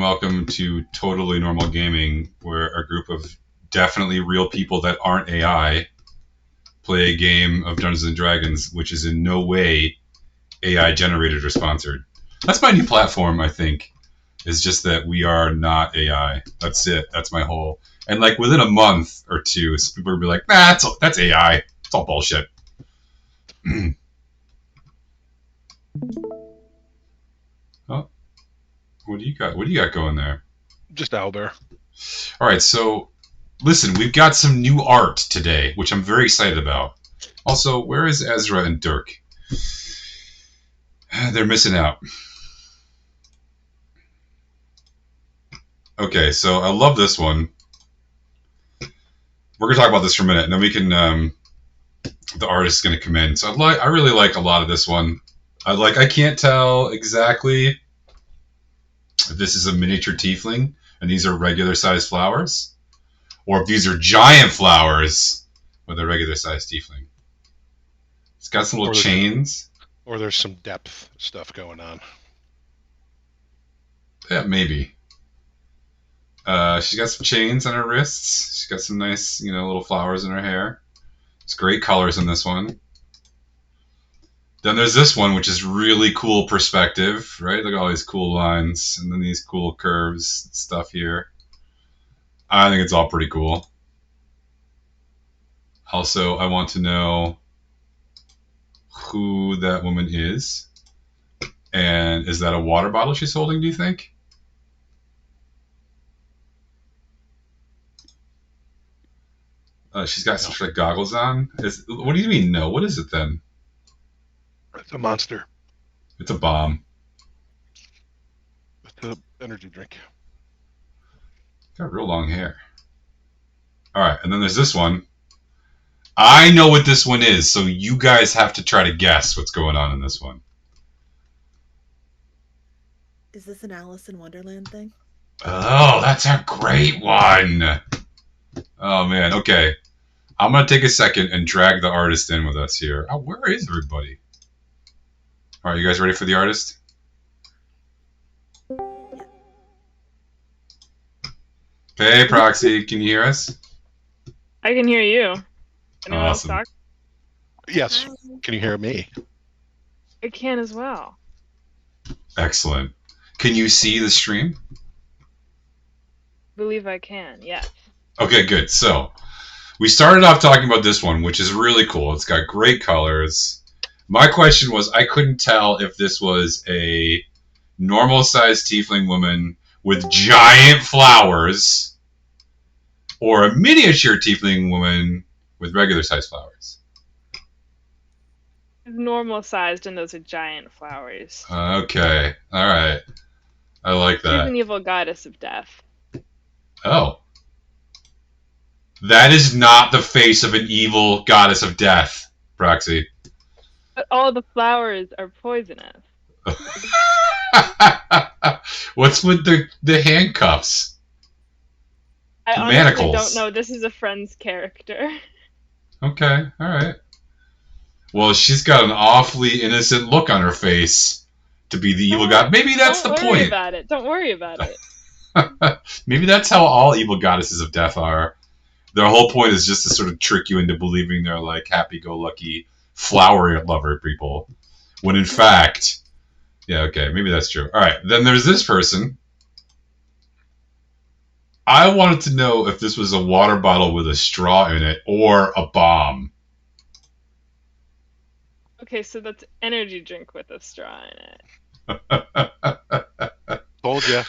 welcome to Totally Normal Gaming, where a group of definitely real people that aren't AI play a game of Dungeons and Dragons, which is in no way AI generated or sponsored. That's my new platform, I think. Is just that we are not AI. That's it. That's my whole. And like within a month or two, people will be like, "Nah, that's AI. It's all bullshit." Oh, what do you got? What do you got going there? Just owlbear. All right, so listen, we've got some new art today, which I'm very excited about. Also, where is Ezra and Dirk? They're missing out. Okay, so I love this one. We're gonna talk about this for a minute, and then we can. The artist is gonna come in. So I really like a lot of this one. I can't tell exactly if this is a miniature tiefling and these are regular sized flowers, or if these are giant flowers with a regular sized tiefling. It's got some little chains. Or there's some depth stuff going on. Yeah, maybe. She's got some chains on her wrists. She's got some nice, little flowers in her hair. It's great colors in this one. Then there's this one, which is really cool perspective, right? Look at all these cool lines, and then these cool curves and stuff here. I think it's all pretty cool. Also, I want to know who that woman is. And is that a water bottle she's holding, do you think? She's got some sort of goggles on. What do you mean, no? What is it then? It's a monster. It's a bomb. It's an energy drink. Got real long hair. All right, and then there's this one. I know what this one is, so you guys have to try to guess what's going on in this one. Is this an Alice in Wonderland thing? Oh, that's a great one. Oh, man. Okay. I'm going to take a second and drag the artist in with us here. Oh, where is everybody? All right, you guys ready for the artist? Hey, Proxy, can you hear us? I can hear you. Anyone else talk? Yes. Can you hear me? I can as well. Excellent. Can you see the stream? I believe I can, yes. Okay, good. So, we started off talking about this one, which is really cool. It's got great colors. My question was, I couldn't tell if this was a normal-sized tiefling woman with giant flowers or a miniature tiefling woman with regular-sized flowers. Normal-sized, and those are giant flowers. Okay. All right. I like that. She's an evil goddess of death. Oh. That is not the face of an evil goddess of death, Proxy. But all the flowers are poisonous. What's with the handcuffs? I honestly manacles. Don't know. This is a friend's character. Okay, all right. Well, she's got an awfully innocent look on her face to be the evil god. Maybe that's the point. Don't worry about it. Don't worry about it. Maybe that's how all evil goddesses of death are. Their whole point is just to sort of trick you into believing they're like happy-go-lucky flower lover people. When in fact, yeah, okay, maybe that's true. All right, then there's this person. I wanted to know if this was a water bottle with a straw in it or a bomb. Okay, so that's energy drink with a straw in it. Told ya.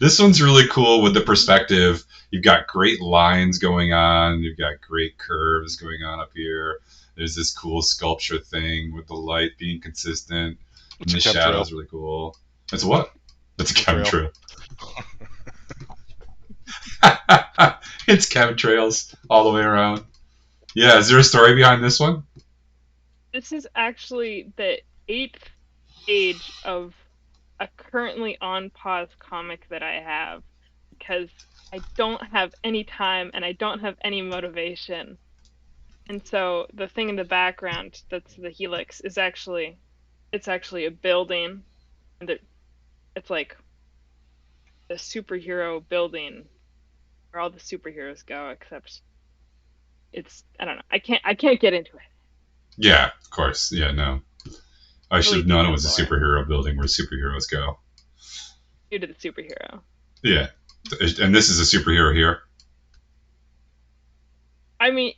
This one's really cool with the perspective. You've got great lines going on. You've got great curves going on up here. There's this cool sculpture thing with the light being consistent. And the shadow's really cool. It's what? It's a chemtrail. It's chemtrails all the way around. Yeah, is there a story behind this one? This is actually the 8th page of a currently on pause comic that I have because I don't have any time and I don't have any motivation. And so the thing in the background that's the helix is actually a building. And it's like the superhero building where all the superheroes go, except it's I don't know. I can't get into it. Yeah, of course. Yeah, no. I should Really have known it detailed was a lore superhero building where superheroes go. due to the superhero. Yeah. And this is a superhero here. I mean,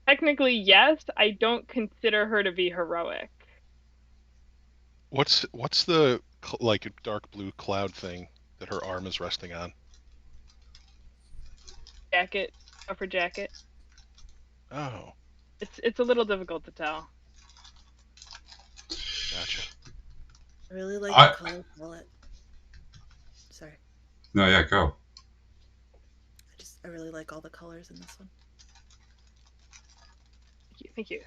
technically yes. I don't consider her to be heroic. What's the like dark blue cloud thing that her arm is resting on? Jacket, upper jacket. Oh, It's a little difficult to tell. gotcha. I really like I- the color palette. Sorry. No, yeah, go. I really like all the colors in this one. Thank you.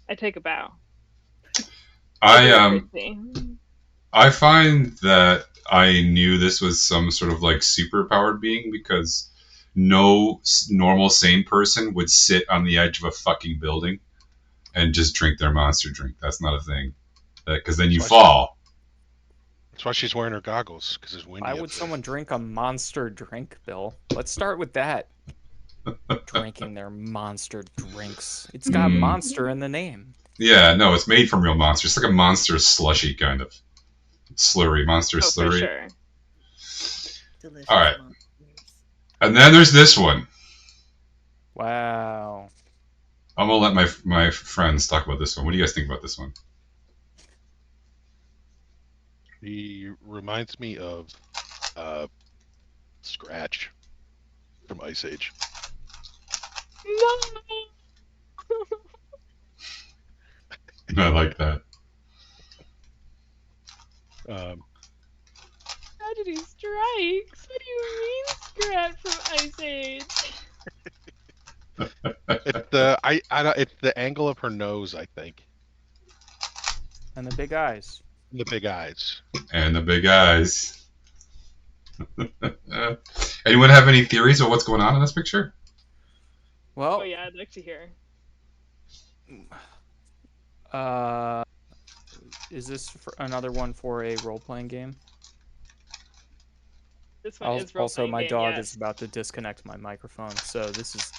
I take a bow. I Christy. I find that I knew this was some sort of like super powered being because no normal sane person would sit on the edge of a fucking building and just drink their monster drink. That's not a thing. Because then you That's why fall. That's why she's wearing her goggles, because it's windy. Why up would there. someone drink a monster drink, Bill? Let's start with that. Drinking their monster drinks. It's got Mm. monster in the name. Yeah, no, it's made from real monsters. It's like a monster slushy kind of slurry, monster Oh, for slurry. sure. Delicious. All right. monsters. And then there's this one. Wow. I'm gonna let my friends talk about this one. What do you guys think about this one? He reminds me of Scratch from Ice Age. No. I like that. Tragedy strikes. What do you mean, Scrat from Ice Age? It's the angle of her nose, I think, And the big eyes. and the big eyes. And the big eyes. Anyone have any theories of what's going on in this picture? Well, Oh yeah, I'd like to hear. is this another one for a role-playing game? This one is Also, role-playing my game, dog yes. is about to disconnect my microphone, so this is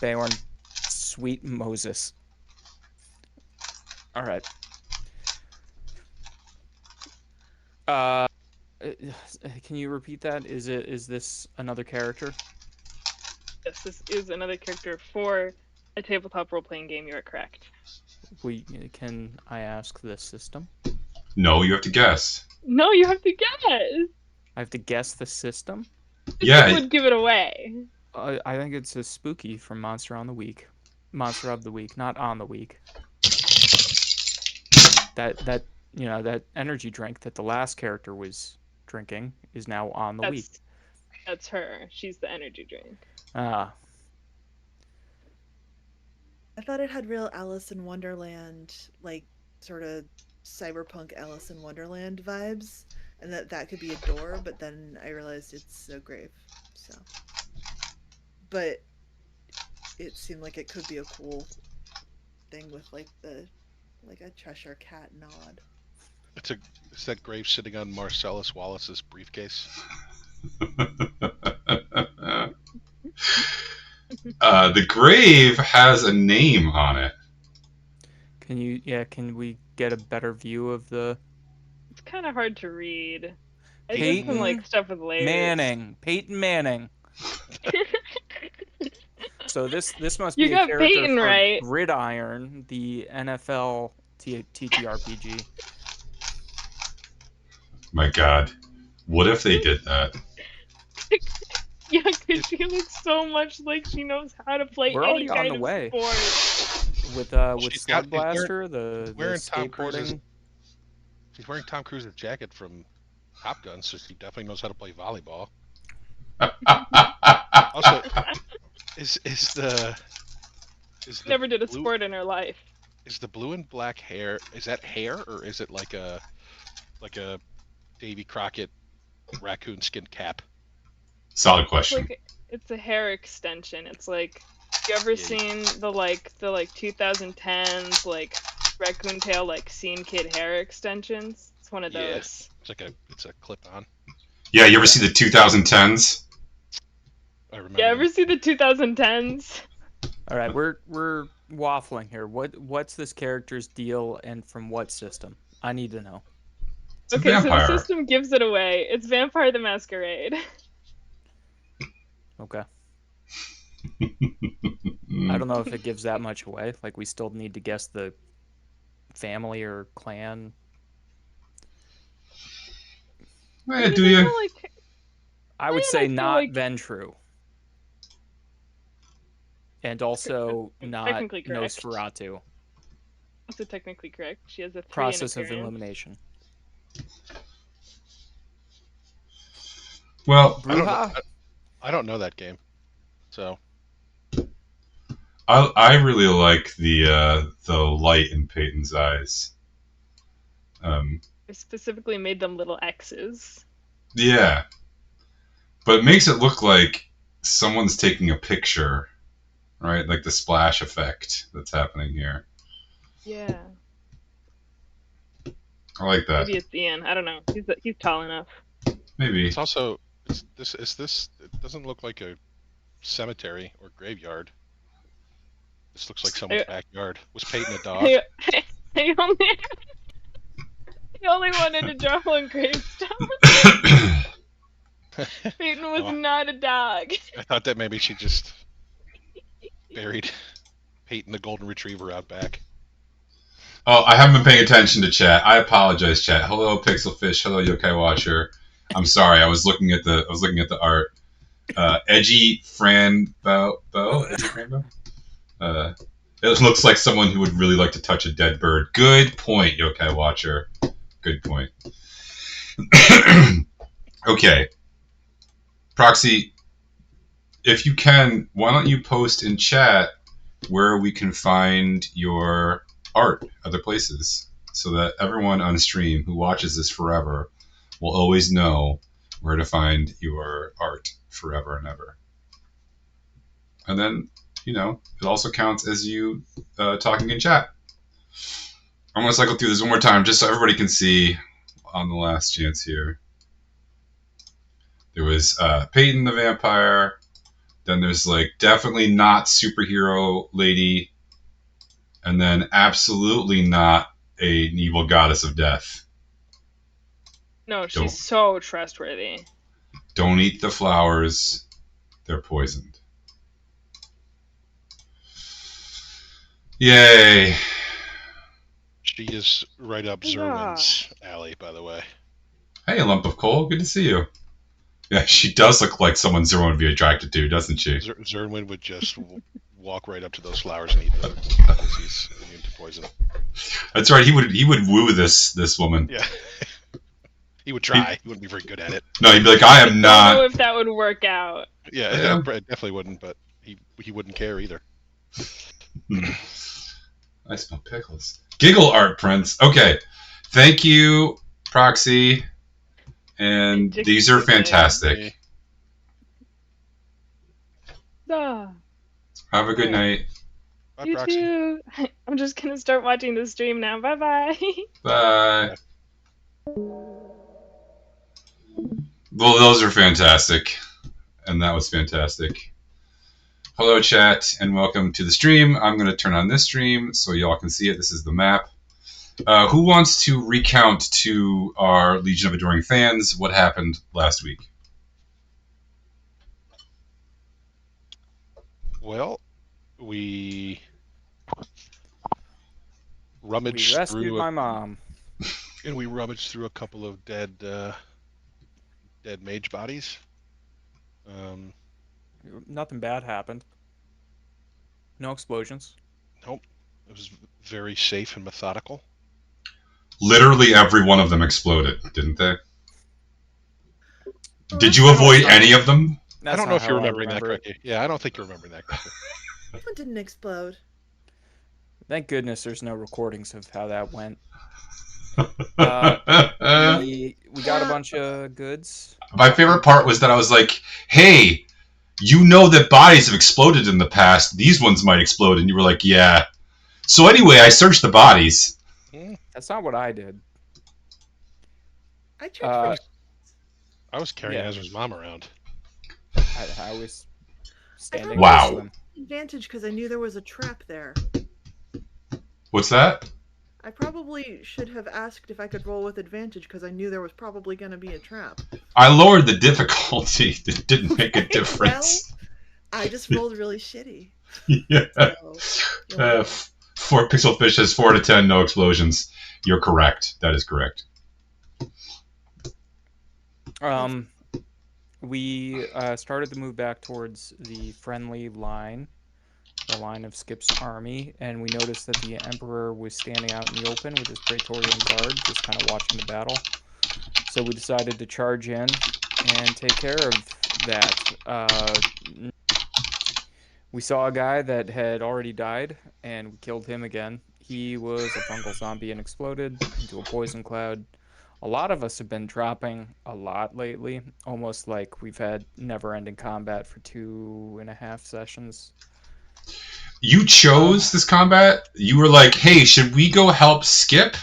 Bayorn, sweet Moses. All right. Can you repeat that? Is this another character? Yes, this is another character for a tabletop role-playing game. You are correct. Can I ask the system? No, you have to guess. No, you have to guess. I have to guess the system? Yeah. This would give it away. I think it's a spooky from Monster of the Week, not on the week. That that energy drink that the last character was drinking is now on the week. That's her. She's the energy drink. Ah, I thought it had real Alice in Wonderland, like sort of cyberpunk Alice in Wonderland vibes, and that could be a door. But then I realized it's a grave. So, but it seemed like it could be a cool thing with like a Cheshire cat nod. It's that grave sitting on Marcellus Wallace's briefcase. The grave has a name on it. can we get a better view of the It's kind of hard to read. I did Peyton some like stuff with layers. Peyton Manning. So this must You be a got character Peyton from right. Gridiron, the NFL TTRPG. My God, what if they did that? Yeah, because she looks so much like she knows how to play We're any already on kind the of way. sport. With She's got- Slug Blaster, the wearing Tom Cruise's- skateboarding. She's wearing Tom Cruise's jacket from Top Gun, so she definitely knows how to play volleyball. Also, is the Never did a blue- sport in her life. Is the blue and black hair? Is that hair, or is it like a Davy Crockett raccoon skin cap? Solid It's question. like it's a hair extension. It's like you ever seen the 2010s like raccoon tail like scene kid hair extensions? It's It's one of those. Yes. It's a clip on. Yeah, you ever see the 2010s? I remember. Yeah, them. ever see the 2010s? All right, we're waffling here. What's this character's deal, and from what system? I need to know. It's a Okay, so the vampire. system gives it away. It's Vampire the Masquerade. Okay. I don't know if it gives that much away. Like, we still need to guess the family or clan. Eh, do you? Like, I would I say feel not like- Ventru. And also not Technically correct. Nosferatu. also technically correct. She has a 3 in Process of appearance. elimination. Well, Bruja? I don't know that game, so I really like the light in Peyton's eyes. I specifically made them little X's. Yeah, but it makes it look like someone's taking a picture, right? Like the splash effect that's happening here. Yeah. I like that. Maybe it's Ian. I don't know. He's tall enough. Maybe. it's also this. It doesn't look like a cemetery or graveyard. This looks like someone's backyard. Was Peyton a dog? I only wanted to draw one gravestone. Peyton was Oh. not a dog. I thought that maybe she just buried Peyton the golden retriever out back. Oh, I haven't been paying attention to chat. I apologize, chat. Hello, Pixelfish. Hello, Yokai Watcher. I'm sorry. I was looking at the art. Edgy Franbo. Edgy Franbo. It looks like someone who would really like to touch a dead bird. Good point, Yokai Watcher. Good point. Okay. Proxy, if you can, why don't you post in chat where we can find your art other places so that everyone on stream who watches this forever will always know where to find your art forever and ever. And then, it also counts as you talking in chat. I'm going to cycle through this one more time just so everybody can see on the last chance here. There was Peyton the vampire. Then there's definitely not superhero lady. And then absolutely not an evil goddess of death. No, she's so trustworthy. Don't eat the flowers. They're poisoned. Yay. She is right up Zerwin's alley, by the way. Hey, lump of coal. Good to see you. Yeah, she does look like someone Zerwin would be attracted to, doesn't she? Zerwin would just walk right up to those flowers and eat them because he's immune to poison. That's right. He would woo this woman. Yeah. He would try. He wouldn't be very good at it. No, he'd be like, I am I don't not. know if that would work out. Yeah, Yeah. it definitely wouldn't, but he wouldn't care either. I smell pickles. Giggle art prints. Okay. Thank you, Proxy. And these are fantastic. Ah, Have a good night. Bye, you Proxy. too. I'm just gonna start watching the stream now. Bye bye. Bye. Well, those are fantastic. And that was fantastic. Hello, chat, and welcome to the stream. I'm going to turn on this stream so y'all can see it. This is the map. Who wants to recount to our Legion of Adoring fans what happened last week? Well, we We rescued my mom. and we rummaged through a couple of dead mage bodies. Nothing bad happened. No explosions. Nope. It was very safe and methodical. Literally every one of them exploded, didn't they? Did you avoid any of them? I don't know if you're remembering that correctly. Yeah, I don't think you're remembering that correctly. This one didn't explode. Thank goodness there's no recordings of how that went. My We got a bunch of goods. favorite part was that I was like, hey, you know that bodies have exploded in the past. These ones might explode. And you were like, yeah. So anyway, I searched the bodies. That's not what I did. I checked I was carrying Yeah. Ezra's mom around. I was standing Wow. next to him. advantage because I knew there was a trap there. What's that? I probably should have asked if I could roll with advantage because I knew there was probably going to be a trap. I lowered the difficulty. It didn't make a Okay, difference. I just rolled really shitty. Yeah. So, 4 pixel fish has 4 to 10, no explosions. You're correct. That is correct. We started to move back towards the friendly line, the line of Skip's army, and we noticed that the Emperor was standing out in the open with his Praetorian Guard, just kind of watching the battle. So we decided to charge in and take care of that. We saw a guy that had already died, and we killed him again. He was a fungal zombie and exploded into a poison cloud. A lot of us have been dropping a lot lately, almost like we've had never-ending combat for 2.5 sessions. You chose this combat? You were like, hey, should we go help Skip?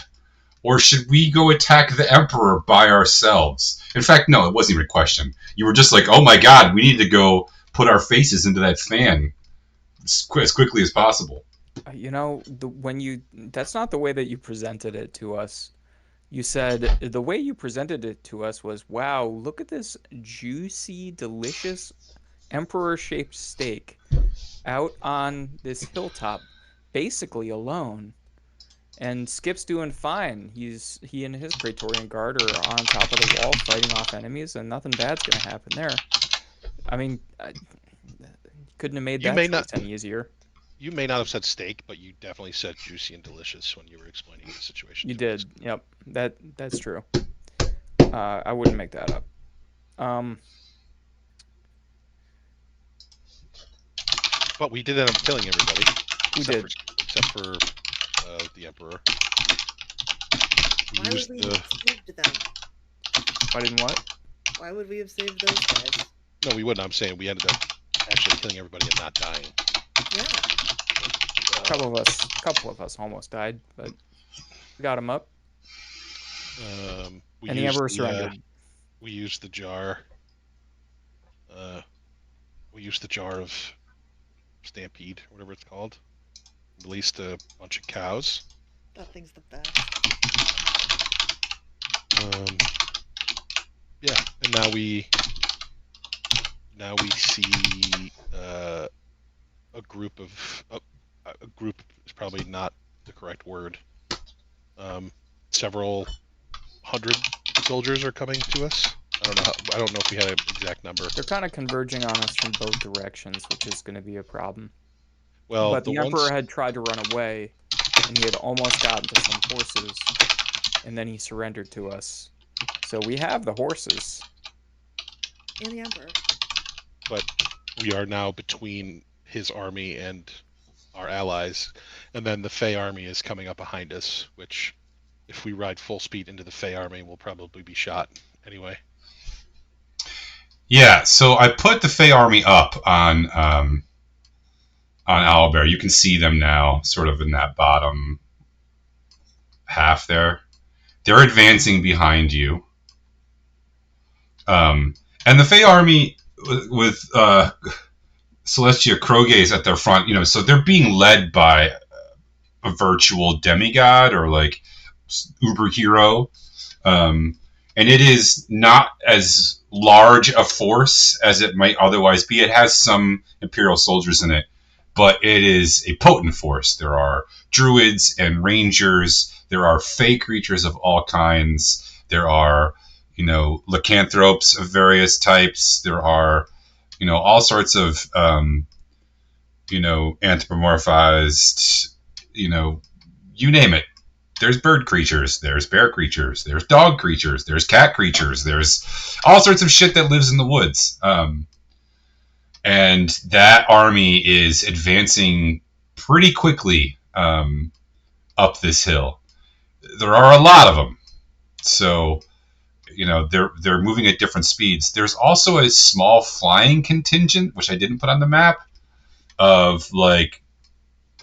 Or should we go attack the Emperor by ourselves? In fact, no, it wasn't even a question. You were just like, oh my god, we need to go put our faces into that fan as quickly as possible. You know, that's not the way that you presented it to us. You said the way you presented it to us was, wow, look at this juicy, delicious emperor-shaped steak out on this hilltop, basically alone. And Skip's doing fine. He and his Praetorian Guard are on top of the wall fighting off enemies, and nothing bad's going to happen there. I mean, couldn't have made that choice any easier. You may not have said steak, but you definitely said juicy and delicious when you were explaining the situation. You did. Yep. That's true. I wouldn't make that up. But we did end up killing everybody. We did. Except for the Emperor. why would we have saved them? Why didn't what? Why would we have saved those guys? No, we wouldn't. I'm saying we ended up actually killing everybody and not dying. Yeah. A couple of us almost died, but we got him up. And the Emperor surrendered. We used the jar. We used the jar of Stampede, whatever it's called. Released a bunch of cows. That thing's the best. Yeah, and now we see a group of a group is probably not the correct word. Several hundred soldiers are coming to us. I don't know if we had an exact number. They're kind of converging on us from both directions, which is going to be a problem. Well, but the Emperor had tried to run away, and he had almost gotten to some horses, and then he surrendered to us. So we have the horses. And the Emperor. But we are now between his army and our allies, and then the Fey army is coming up behind us, which, if we ride full speed into the Fey army, we'll probably be shot anyway. Yeah, so I put the Fey army up on Owlbear. You can see them now, sort of in that bottom half there. They're advancing behind you. And the Fey army with Celestia Krogaze at their front, so they're being led by a virtual demigod or like uber hero. And it is not as large a force as it might otherwise be. It has some Imperial soldiers in it, but it is a potent force. There are druids and rangers. There are fey creatures of all kinds. There are, lycanthropes of various types. There are, all sorts of, anthropomorphized, you name it. There's bird creatures, there's bear creatures, there's dog creatures, there's cat creatures, there's all sorts of shit that lives in the woods. And that army is advancing pretty quickly up this hill. There are a lot of them. So, they're moving at different speeds. There's also a small flying contingent, which I didn't put on the map, of like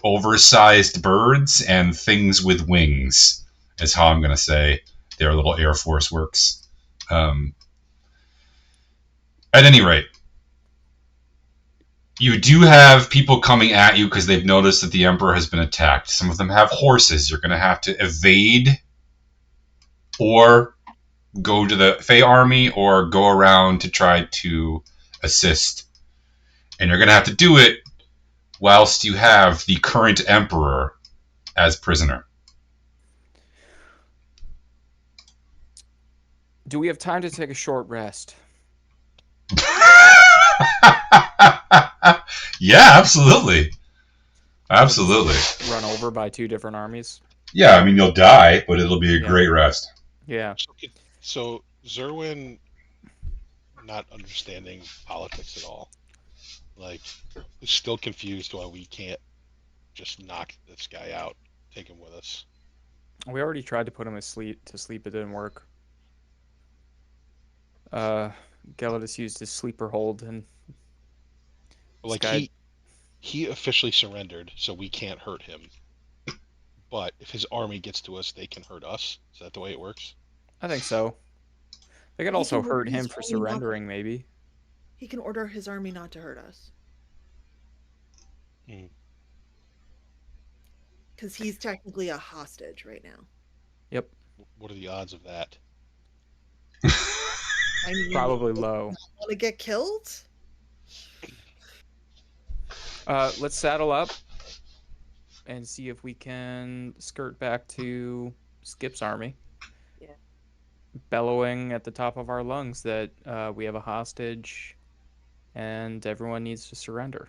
oversized birds and things with wings is how I'm going to say their little Air Force works. At any rate, you do have people coming at you because they've noticed that the Emperor has been attacked. Some of them have horses. You're going to have to evade or go to the Fey army or go around to try to assist. And you're going to have to do it whilst you have the current Emperor as prisoner. Do we have time to take a short rest? Yeah, absolutely. Absolutely. Run over by 2 different armies? Yeah, I mean, you'll die, but it'll be a great rest. Yeah. So Zerwin, not understanding politics at all, like, is still confused why we can't just knock this guy out, take him with us. We already tried to put him to sleep. It didn't work. Gelidus used his sleeper hold, and like he officially surrendered, so we can't hurt him. But if his army gets to us, they can hurt us. Is that the way it works? I think so. They could He also can hurt order him his for army surrendering, maybe. He can order his army not to hurt us. Because he's technically a hostage right now. Yep. What are the odds of that? I mean, Probably low. Want to get killed? Let's saddle up and see if we can skirt back to Skip's army. Yeah. Bellowing at the top of our lungs that we have a hostage and everyone needs to surrender.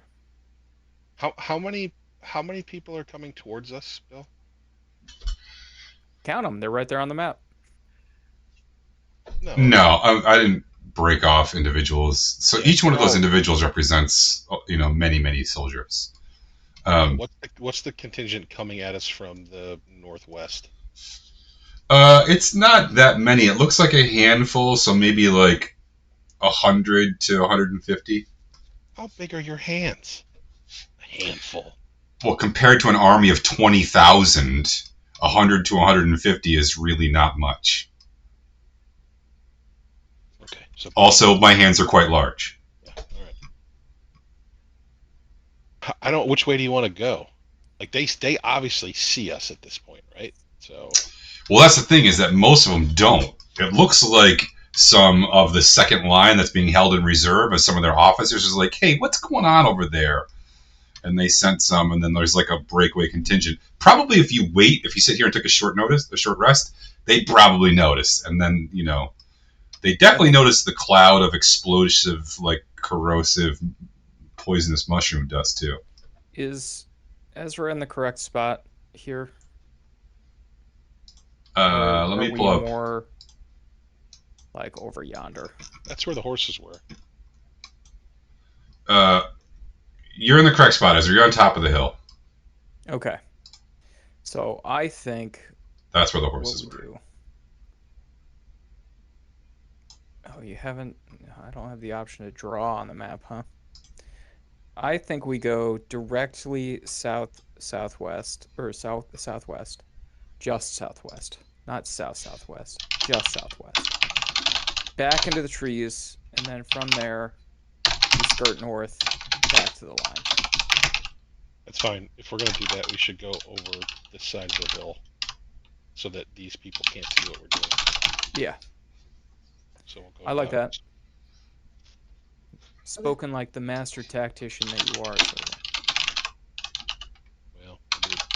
How many people are coming towards us, Bill? Count them. They're right there on the map. No, I didn't break off individuals. So each one of those individuals represents, many, many soldiers. What's the contingent coming at us from the northwest? It's not that many. It looks like a handful, so maybe like 100 to 150. How big are your hands? A handful. Well, compared to an army of 20,000, 100 to 150 is really not much. Okay. So also, my hands are quite large. Yeah. All right. I don't. Which way do you want to go? Like they obviously see us at this point, right? So. Well, that's the thing, is that most of them don't. It looks like some of the second line that's being held in reserve as some of their officers is like, hey, what's going on over there? And they sent some, and then there's like a breakaway contingent. Probably if you sit here and take a short rest, they probably notice. And then, they definitely notice the cloud of explosive, like corrosive, poisonous mushroom dust too. Is Ezra in the correct spot here? Let me pull up. More like over yonder. That's where the horses were. You're in the correct spot, Ezra. You're on top of the hill. Okay. So I think that's where the horses were. Do. Oh, you haven't. I don't have the option to draw on the map, huh? I think we go directly southwest, or southwest, just southwest, not southwest, just southwest. Back into the trees, and then from there, we skirt north, back to the line. That's fine. If we're gonna do that, we should go over this side of the hill, so that these people can't see what we're doing. Yeah. So we'll go I like that. Spoken like the master tactician that you are. So. Well,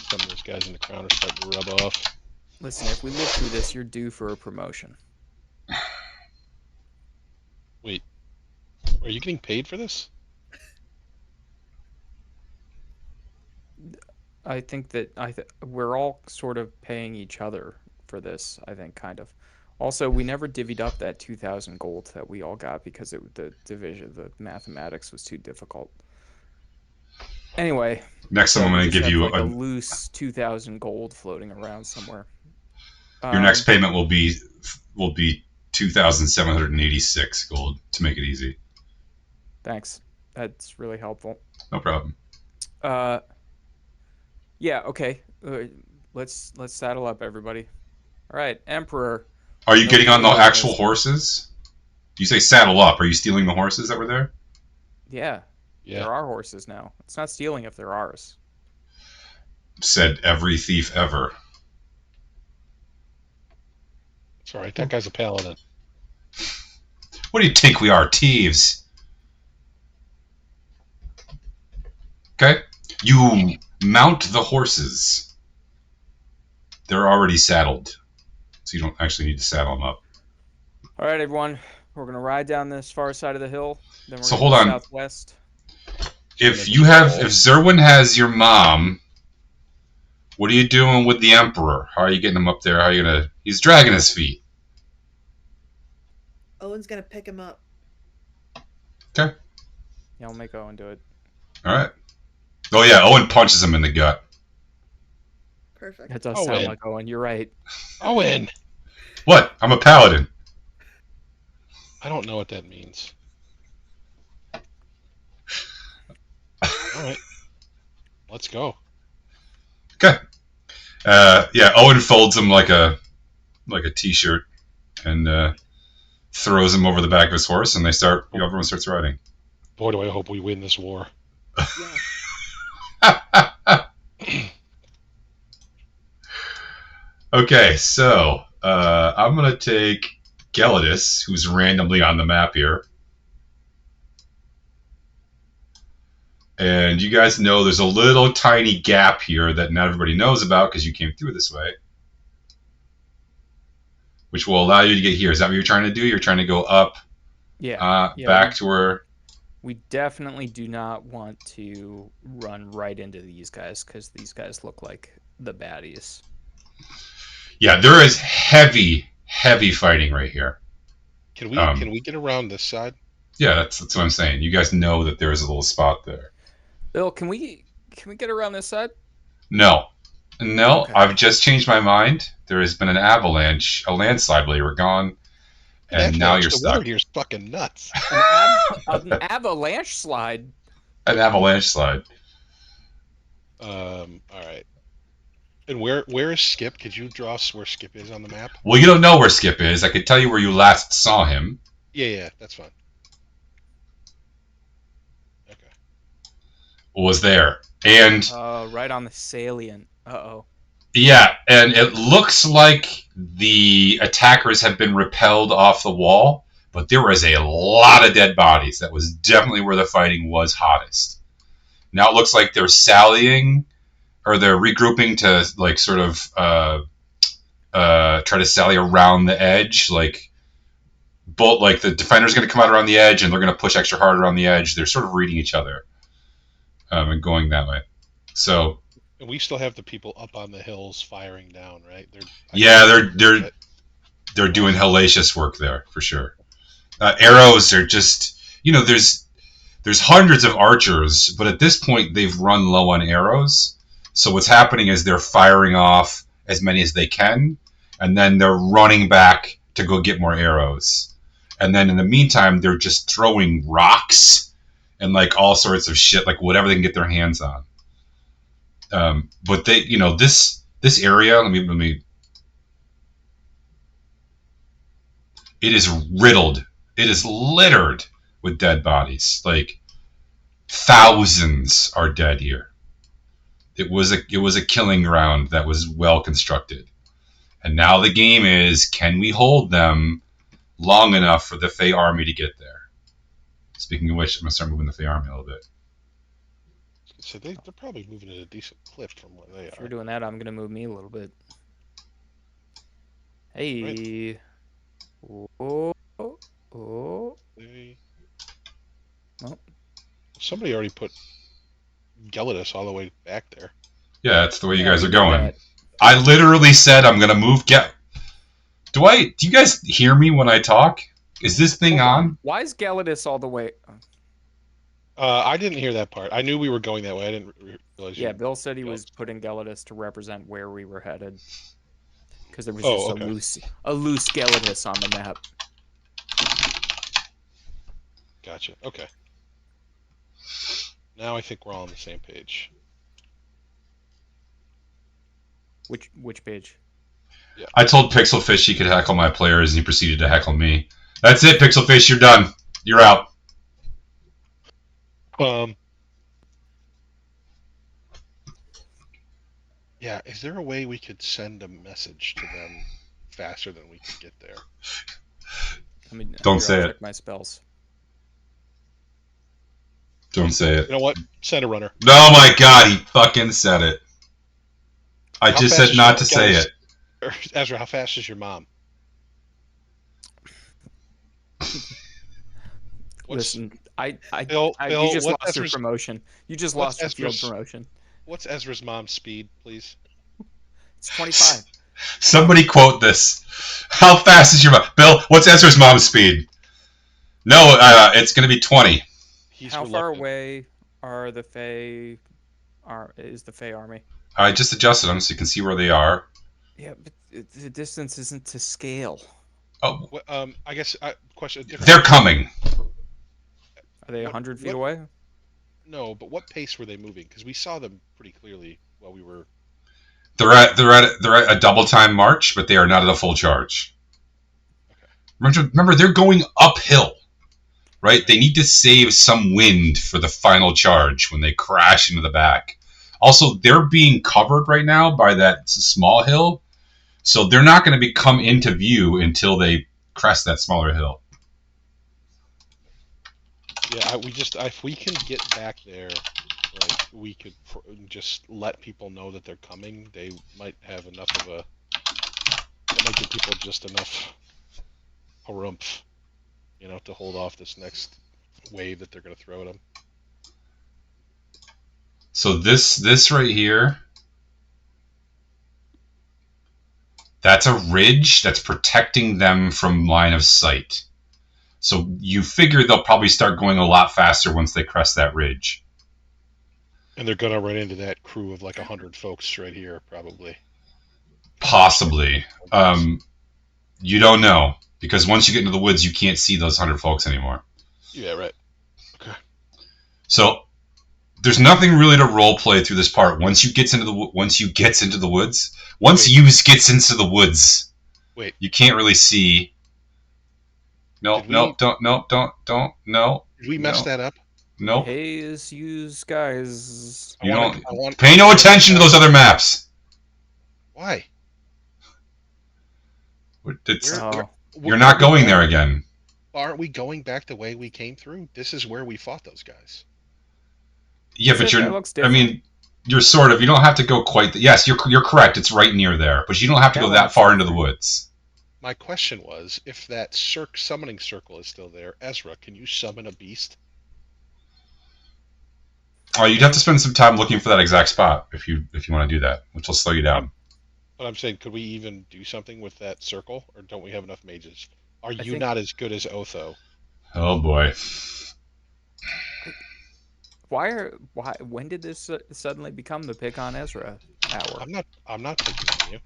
some of those guys in the crown are starting to rub off. Listen, if we live through this, you're due for a promotion. Wait, are you getting paid for this? I think that we're all sort of paying each other for this. I think, kind of. Also, we never divvied up that 2,000 gold that we all got because the mathematics was too difficult. Anyway. Next time I'm going to give you a loose 2,000 gold floating around somewhere. Your next payment will be 2,786 gold to make it easy. Thanks. That's really helpful. No problem. Yeah. Okay. Let's saddle up, everybody. All right, Emperor. Are you No getting on the killing actual horses. horses? You say saddle up. Are you stealing the horses that were there? Yeah, Yeah. there are horses now. It's not stealing if they're ours. Said every thief ever. It's all right. That guy's a paladin. What do you think we are, thieves? Okay. You mount the horses. They're already saddled, so you don't actually need to saddle them up. All right, everyone. We're going to ride down this far side of the hill. Then we're So going to hold go on. southwest. If Zerwin has your mom, what are you doing with the Emperor? How are you getting him up there? How are you gonna? He's dragging his feet. Owen's gonna pick him up. Okay. Yeah, I'll make Owen do it. All right. Oh yeah, Owen punches him in the gut. Perfect. That does Owen. sound like Owen. You're right. Owen! What? I'm a paladin. I don't know what that means. All right. Let's go. Okay. Yeah, Owen folds him like a t-shirt and throws him over the back of his horse, and everyone starts riding. Boy, do I hope we win this war. Yeah. Okay, so I'm gonna take Gelidus, who's randomly on the map here. And you guys know there's a little tiny gap here that not everybody knows about because you came through this way, which will allow you to get here. Is that what you're trying to do? You're trying to go up, back to where... We definitely do not want to run right into these guys because these guys look like the baddies. Yeah, there is heavy fighting right here. Can we get around this side? Yeah, that's what I'm saying. You guys know that there is a little spot there. Bill, can we get around this side? No. Okay. I've just changed my mind. There has been an avalanche, a landslide while you were gone, and now you're the stuck. water here's fucking nuts. An avalanche slide. An avalanche slide. All right. And where is Skip? Could you draw us where Skip is on the map? Well, you don't know where Skip is. I could tell you where you last saw him. Yeah, that's fine. Okay. Was there. And Right on the salient. Uh-oh. yeah, and it looks like the attackers have been repelled off the wall, but there was a lot of dead bodies. That was definitely where the fighting was hottest. Now it looks like they're sallying, or they're regrouping to like sort of try to sally around the edge. Like the defender's going to come out around the edge, and they're going to push extra hard around the edge. They're sort of reading each other and going that way. So. And we still have the people up on the hills firing down, right? They're doing hellacious work there for sure. Arrows are just, there's hundreds of archers, but at this point they've run low on arrows. So what's happening is they're firing off as many as they can, and then they're running back to go get more arrows. And then in the meantime, they're just throwing rocks and like all sorts of shit, like whatever they can get their hands on. But they, this area. Let me. It is riddled. It is littered with dead bodies. Like thousands are dead here. It was a killing ground that was well constructed, and now the game is: can we hold them long enough for the Fey army to get there? Speaking of which, I'm gonna start moving the Fey army a little bit. So they're probably moving at a decent clip from where they are. If you're doing that, I'm going to move me a little bit. Hey. Right. Oh. Somebody already put Gelidus all the way back there. Yeah, that's the way you guys are going. I literally said I'm going to move Do you guys hear me when I talk? Is this thing on? Why is Gelidus all the way... I didn't hear that part. I knew we were going that way. I didn't realize. Yeah, Bill said he was putting Gelidus to represent where we were headed, because there was just a loose Gelidus on the map. Gotcha. Okay. Now I think we're all on the same page. Which page? I told Pixelfish he could heckle my players, and he proceeded to heckle me. That's it, Pixelfish. You're done. You're out. Yeah, is there a way we could send a message to them faster than we could get there? Don't say it. Check my spells. Don't say it. You know what? Send a runner. Oh my god, he fucking said it. I just said not to say it. Ezra, how fast is your mom? Listen, Bill, you just what's lost your Ezra's- promotion. You just what's lost your field Ezra's- promotion. What's Ezra's mom's speed, please? It's 25. Somebody quote this. How fast is your mom? Bill, what's Ezra's mom's speed? No, it's going to be 20. He's How far reluctant. away are the Fey? Is the Fey army? I just adjusted them so you can see where they are. Yeah, but the distance isn't to scale. Oh, Well, I guess question. they're coming. Are they 100 feet away? No, but what pace were they moving? Because we saw them pretty clearly while we were. They're at a double time march, but they are not at a full charge. Remember, they're going uphill, right? They need to save some wind for the final charge when they crash into the back. Also, they're being covered right now by that small hill, so they're not going to come into view until they crest that smaller hill. Yeah, if we can get back there, like we could just let people know that they're coming. They might have enough of a. It might give people just enough harumph, to hold off this next wave that they're going to throw at them. So this right here, that's a ridge that's protecting them from line of sight. So you figure they'll probably start going a lot faster once they crest that ridge. And they're going to run into that crew of like 100 folks right here, probably. Possibly. You don't know, because once you get into the woods, you can't see those 100 folks anymore. Yeah, right. Okay. So there's nothing really to role play through this part. Once you gets into the woods, Wait. You can't really see. No, don't. No. Did we mess that up? Nope. Haze, use guys. You don't pay no attention to those other maps. Why? You're not going there again. Aren't we going back the way we came through? This is where we fought those guys. Yeah, but you're sort of. You don't have to go quite. Yes, you're correct. It's right near there, but you don't have to go that far into the woods. My question was, if that summoning circle is still there, Ezra, can you summon a beast? Oh, you'd have to spend some time looking for that exact spot if you want to do that, which will slow you down. But I'm saying, could we even do something with that circle, or don't we have enough mages? Are you not as good as Otho? Oh boy. When did this suddenly become the pick on Ezra hour? I'm not picking on you.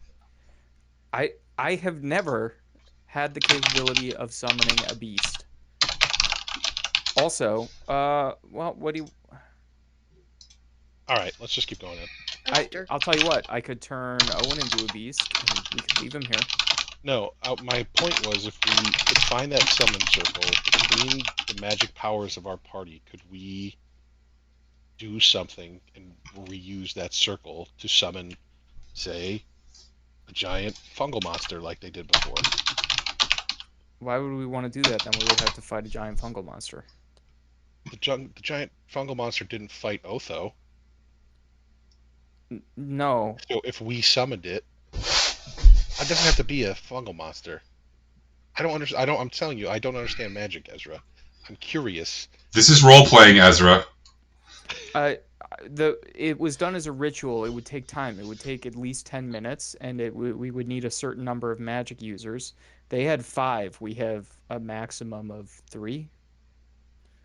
I have never had the capability of summoning a beast. Also, what do you... All right, let's just keep going then. I'll tell you what, I could turn Owen into a beast, and we could leave him here. No, my point was, if we could find that summon circle between the magic powers of our party, could we do something and reuse that circle to summon, say, a giant fungal monster like they did before? Why would we want to do that? Then we would have to fight a giant fungal monster. The giant fungal monster didn't fight Otho. No. So if we summoned it, it doesn't have to be a fungal monster. I don't understand. I'm telling you, I don't understand magic, Ezra. I'm curious. This is role playing, Ezra. It was done as a ritual. It would take time. It would take at least 10 minutes, and we would need a certain number of magic users. They had 5. We have a maximum of 3.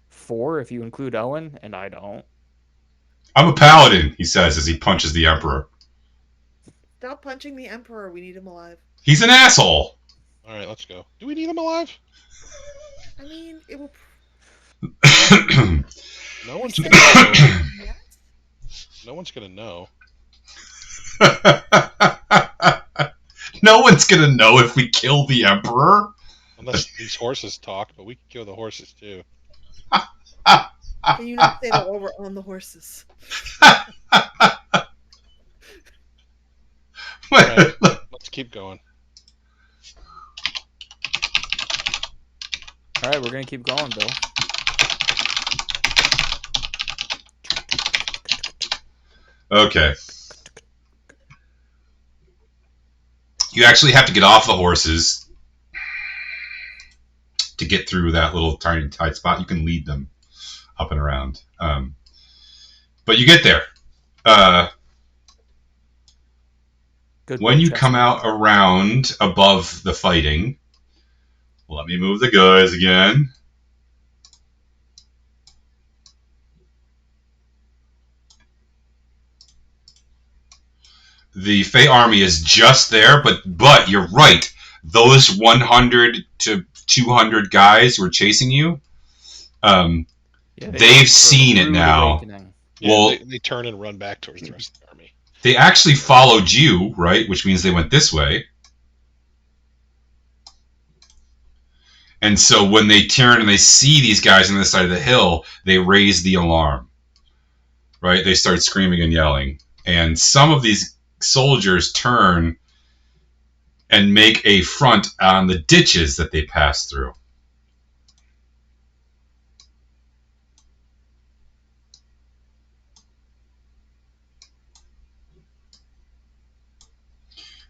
4 if you include Owen, and I don't. I'm a paladin, he says as he punches the Emperor. Stop punching the Emperor. We need him alive. He's an asshole. All right, let's go. Do we need him alive? I mean, it will... No one's gonna know. No one's gonna know. No one's gonna know if we kill the Emperor. Unless these horses talk, but we can kill the horses too. Can you not say that while we're on the horses? Right. Let's keep going. All right, we're gonna keep going, Bill. Okay. You actually have to get off the horses to get through that little tiny tight spot. You can lead them up and around. But you get there. Good When work, you come Chester. out around above the fighting, let me move the guys again. The Fey army is just there, but you're right. Those 100 to 200 guys who are chasing you, Yeah, they've seen it rude now. awakening. Yeah, Well- they turn and run back towards the rest of the army. They actually followed you, right? Which means they went this way. And so when they turn and they see these guys on this side of the hill, they raise the alarm, right? They start screaming and yelling. And some of these soldiers turn and make a front on the ditches that they pass through.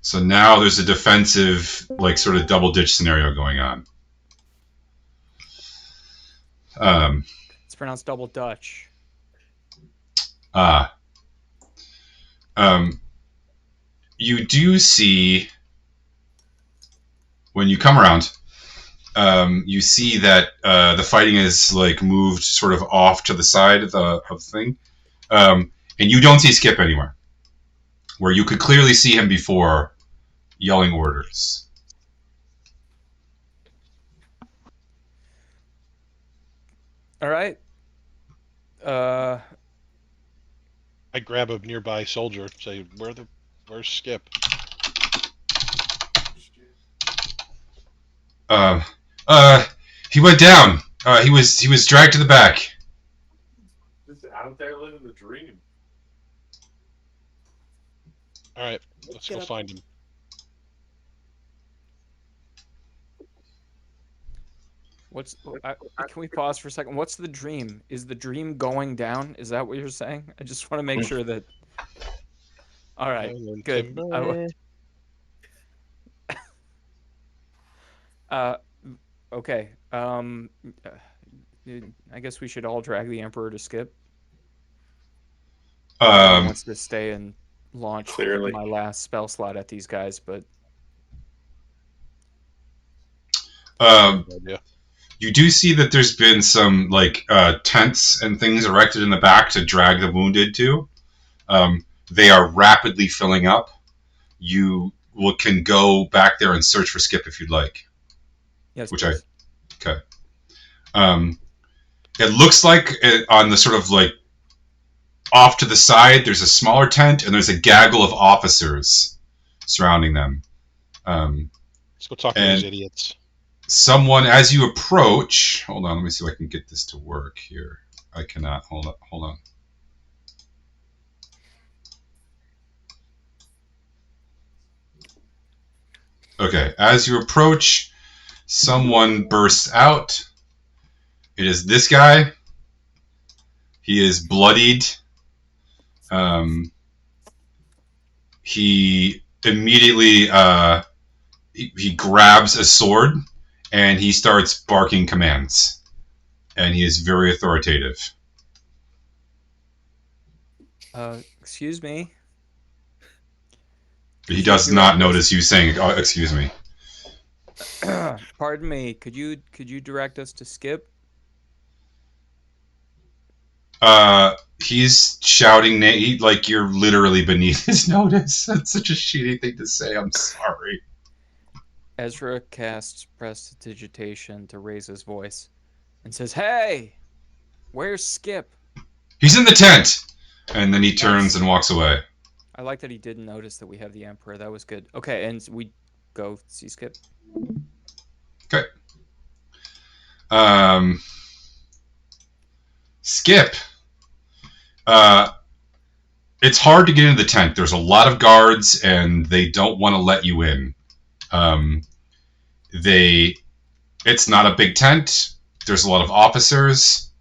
So now there's a defensive, like, sort of double ditch scenario going on. It's pronounced double Dutch. You do see, when you come around, you see that the fighting is like moved sort of off to the side of the thing, and you don't see Skip anywhere, where you could clearly see him before yelling orders. All right. I grab a nearby soldier, say, "Where's Skip?" He went down. He was dragged to the back. Just out there living the dream. All right, let's go find him. Can we pause for a second? What's the dream? Is the dream going down? Is that what you're saying? I just want to make sure that. All right, good. Okay. I guess we should all drag the Emperor to Skip. He wants to stay and launch Clearly. my last spell slot at these guys, but Yeah. You do see that there's been some like tents and things erected in the back to drag the wounded to. They are rapidly filling up. You can go back there and search for Skip if you'd like. yes. Which please. Okay. It looks like on the sort of like off to the side, there's a smaller tent and there's a gaggle of officers surrounding them. Let's go talk to those idiots. Someone, as you approach, hold on, let me see if I can get this to work here. I cannot. Hold on. Okay, as you approach, someone bursts out. It is this guy. He is bloodied. He immediately he grabs a sword and he starts barking commands. And he is very authoritative. Excuse me. He does not notice you saying, oh, excuse me. Pardon me. Could you direct us to Skip? He's shouting, like you're literally beneath his notice. That's such a shitty thing to say. I'm sorry. Ezra casts prestidigitation to raise his voice and says, "Hey, where's Skip?" He's in the tent! And then he turns and walks away. I like that he didn't notice that we have the Emperor. That was good. Okay, and we go see Skip. Okay. Skip. It's hard to get into the tent. There's a lot of guards, and they don't want to let you in. It's not a big tent. There's a lot of officers.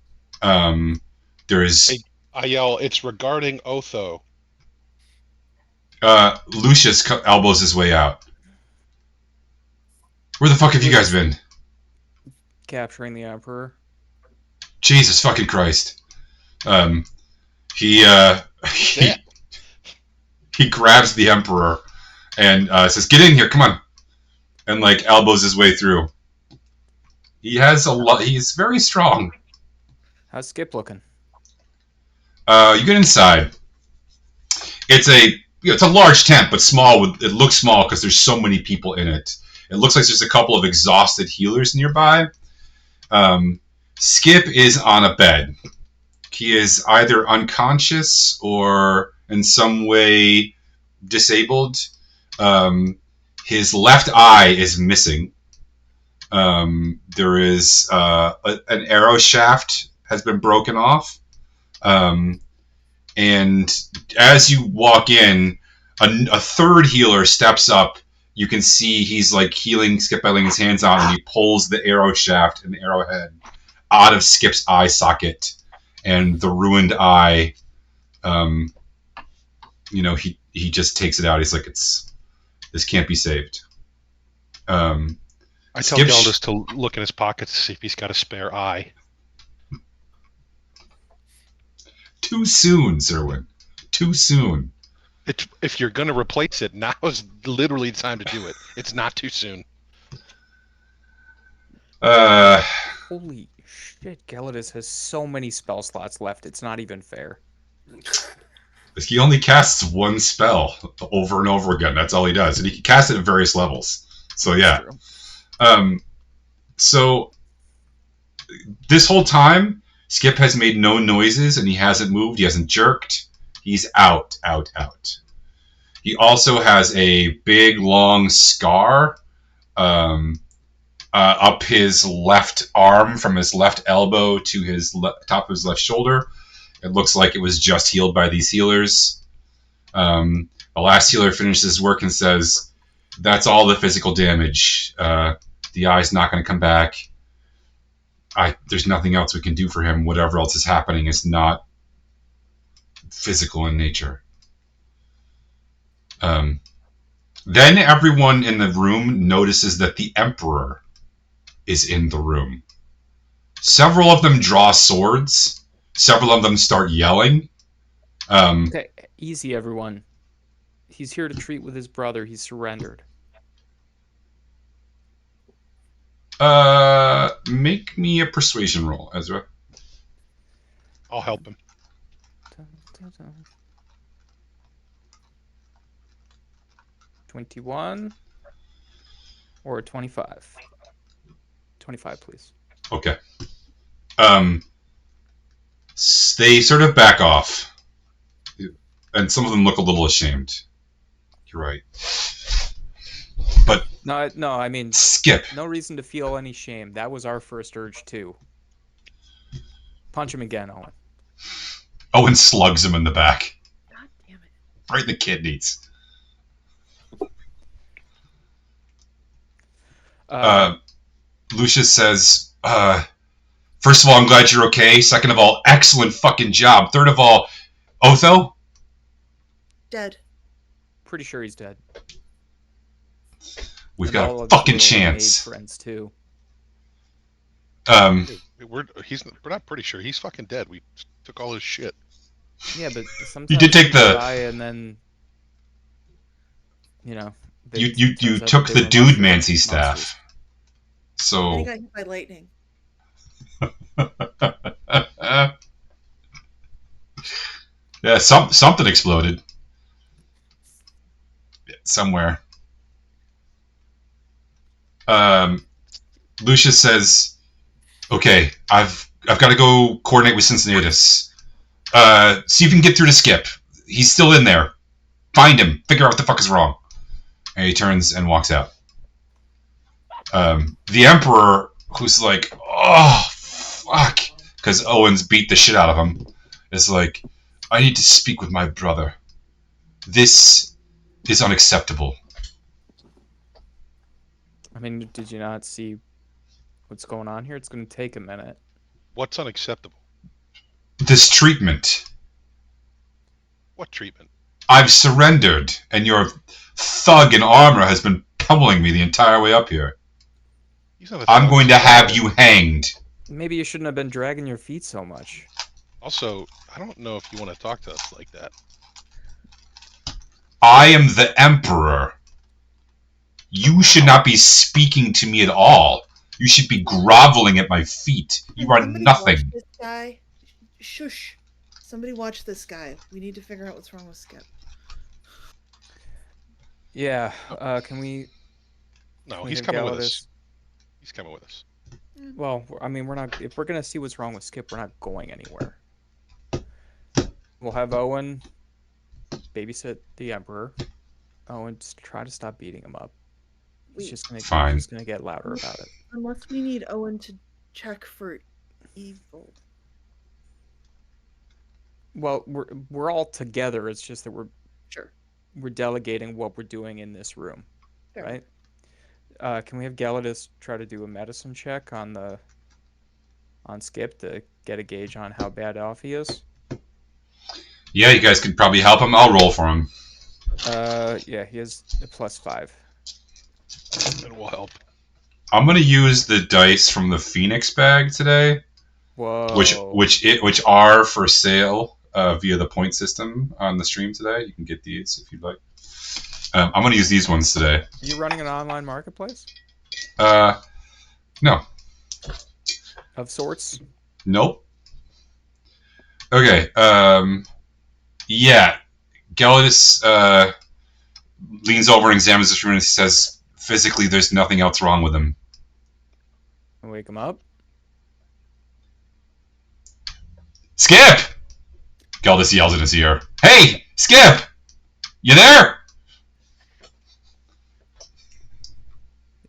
There's I yell, "It's regarding Otho." Lucius elbows his way out. Where the fuck have you guys been? Capturing the Emperor. Jesus fucking Christ. He grabs the Emperor and says, "Get in here, come on," and like elbows his way through. He has a lot. He's very strong. How's Skip looking? You get inside. It's a large tent, but small. It looks small because there's so many people in it. It looks like there's a couple of exhausted healers nearby. Skip is on a bed. He is either unconscious or in some way disabled. His left eye is missing. There is an arrow shaft has been broken off. And as you walk in, a third healer steps up. You can see he's like healing Skip by laying his hands on, and he pulls the arrow shaft and the arrowhead out of Skip's eye socket, and the ruined eye. He just takes it out. He's like, this can't be saved. I tell Geldis to look in his pockets to see if he's got a spare eye. Too soon, Zerwin. Too soon. If you're going to replace it, now is literally the time to do it. It's not too soon. Holy shit, Gelidus has so many spell slots left, it's not even fair. He only casts one spell over and over again. That's all he does. And he can cast it at various levels. So, yeah. So, this whole time, Skip has made no noises, and he hasn't moved. He hasn't jerked. He's out. He also has a big, long scar up his left arm from his left elbow to his top of his left shoulder. It looks like it was just healed by these healers. The last healer finishes his work and says, "That's all the physical damage. The eye's not going to come back. There's nothing else we can do for him. Whatever else is happening is not physical in nature." Then everyone in the room notices that the Emperor is in the room. Several of them draw swords. Several of them start yelling. Okay, easy, everyone. He's here to treat with his brother. He's surrendered. Make me a persuasion roll, Ezra. I'll help him. 21 or 25? 25, please. Okay. They sort of back off, and some of them look a little ashamed. You're right. But no, I mean, Skip. No reason to feel any shame. That was our first urge too. Punch him again, Owen. Owen slugs him in the back. God damn it. Right in the kidneys. Lucius says, first of all, I'm glad you're okay. Second of all, excellent fucking job. Third of all, Otho? Dead. Pretty sure he's dead. We've And got all a of his fucking little chance. maid friends too. We're not pretty sure. He's fucking dead. We took all his shit. Yeah, but sometimes You did take people the- die and then, you know. You it turns out took that the they were dude monsters. Mancy staff. And So he got hit by lightning. yeah, something exploded somewhere. Lucius says, "Okay, I've got to go coordinate with Cincinnatus. See if you can get through to Skip. He's still in there. Find him. Figure out what the fuck is wrong. And he turns and walks out. The Emperor, who's like, oh, fuck, because Owen's beat the shit out of him, is like, I need to speak with my brother. This is unacceptable. I mean, did you not see what's going on here? It's going to take a minute. What's unacceptable? This treatment. What treatment? I've surrendered, and your thug in armor has been pummeling me the entire way up here. He's not a I'm thug. going to have you hanged. Maybe you shouldn't have been dragging your feet so much. Also, I don't know if you want to talk to us like that. I am the Emperor. You should not be speaking to me at all. You should be groveling at my feet. You are Somebody nothing. watch this guy. Shush. Somebody watch this guy. We need to figure out what's wrong with Skip. Yeah, can we... No, we he's have coming with us. Galatas? He's coming with us. Well, I mean, we're not... If we're going to see what's wrong with Skip, we're not going anywhere. We'll have Owen babysit the Emperor. Owen, just try to stop beating him up. He's Wait. just Fine. he's gonna get louder about it. Unless we need Owen to check for evil. Well, we're all together. It's just that Sure. we're delegating what we're doing in this room, Fair right? Can we have Galatas try to do a medicine check on Skip to get a gauge on how bad off he is? Yeah, you guys could probably help him. I'll roll for him. Yeah, he has a +5. It will help. I'm gonna use the dice from the Phoenix bag today, Whoa. which are for sale via the point system on the stream today. You can get these if you'd like. I'm gonna use these ones today. Are you running an online marketplace? No. Of sorts? Nope. Okay. Yeah. Galatas leans over and examines this room and says, physically, there's nothing else wrong with him. Wake him up. Skip! Galdus yells in his ear. Hey, Skip! You there?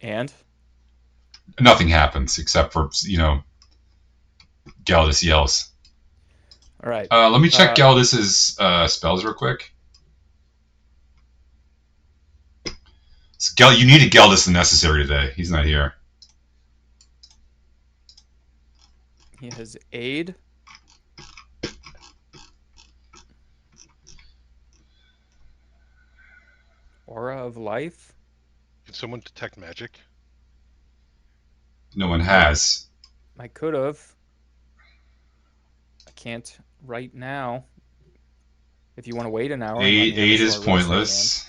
And? Nothing happens except for, Galdus yells. All right. Let me check Galdus's spells real quick. So, you needed Galdus the Necessary today. He's not here. He has aid. Aura of life. Can someone detect magic? No one has. I could have. I can't right now. If you want to wait an hour. Aid is pointless.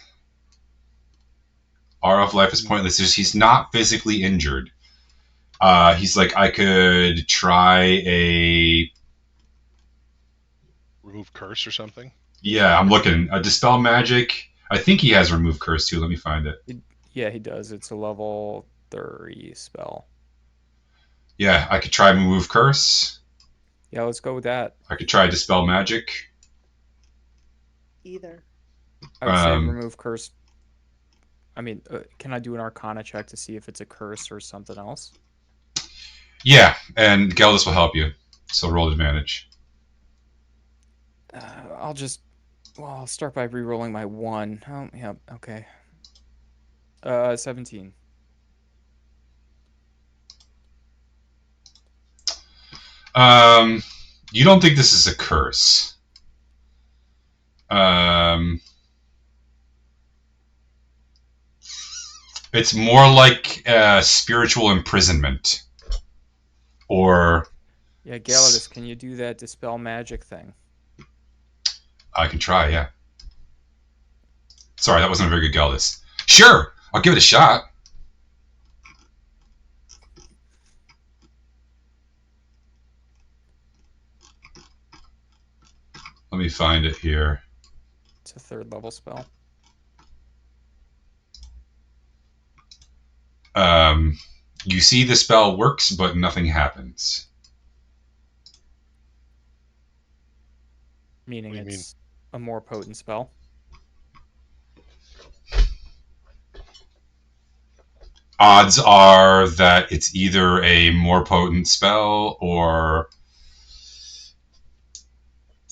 Aura of life is pointless. He's not physically injured. He's like, I could try a... Remove curse or something? Yeah, I'm looking. Dispel magic. I think he has remove curse too. Let me find it. Yeah, he does. It's a level 30 spell. Yeah, I could try remove curse. Yeah, let's go with that. I could try dispel magic. Either. I would say remove curse. I mean, can I do an Arcana check to see if it's a curse or something else? Yeah, and Galdus will help you. So roll advantage. I'll start by re-rolling my 1. Oh, yeah, okay. 17. You don't think this is a curse. It's more like spiritual imprisonment. Or... Yeah, Galatas, can you do that dispel magic thing? I can try, yeah. Sorry, that wasn't a very good Galdus. Sure, I'll give it a shot. Let me find it here. It's a 3rd level spell. You see the spell works, but nothing happens. Meaning What do you it's a more potent spell. odds are that it's either a more potent spell or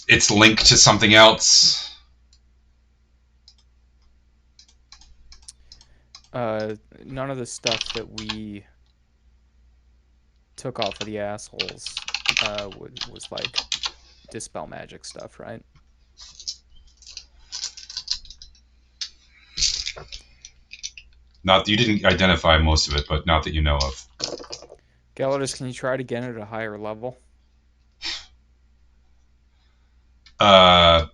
it's linked to something else. None of the stuff that we took off of the assholes was like dispel magic stuff, right? Not that you didn't identify most of it, but not that you know of. Galadus, can you try it again at a higher level? I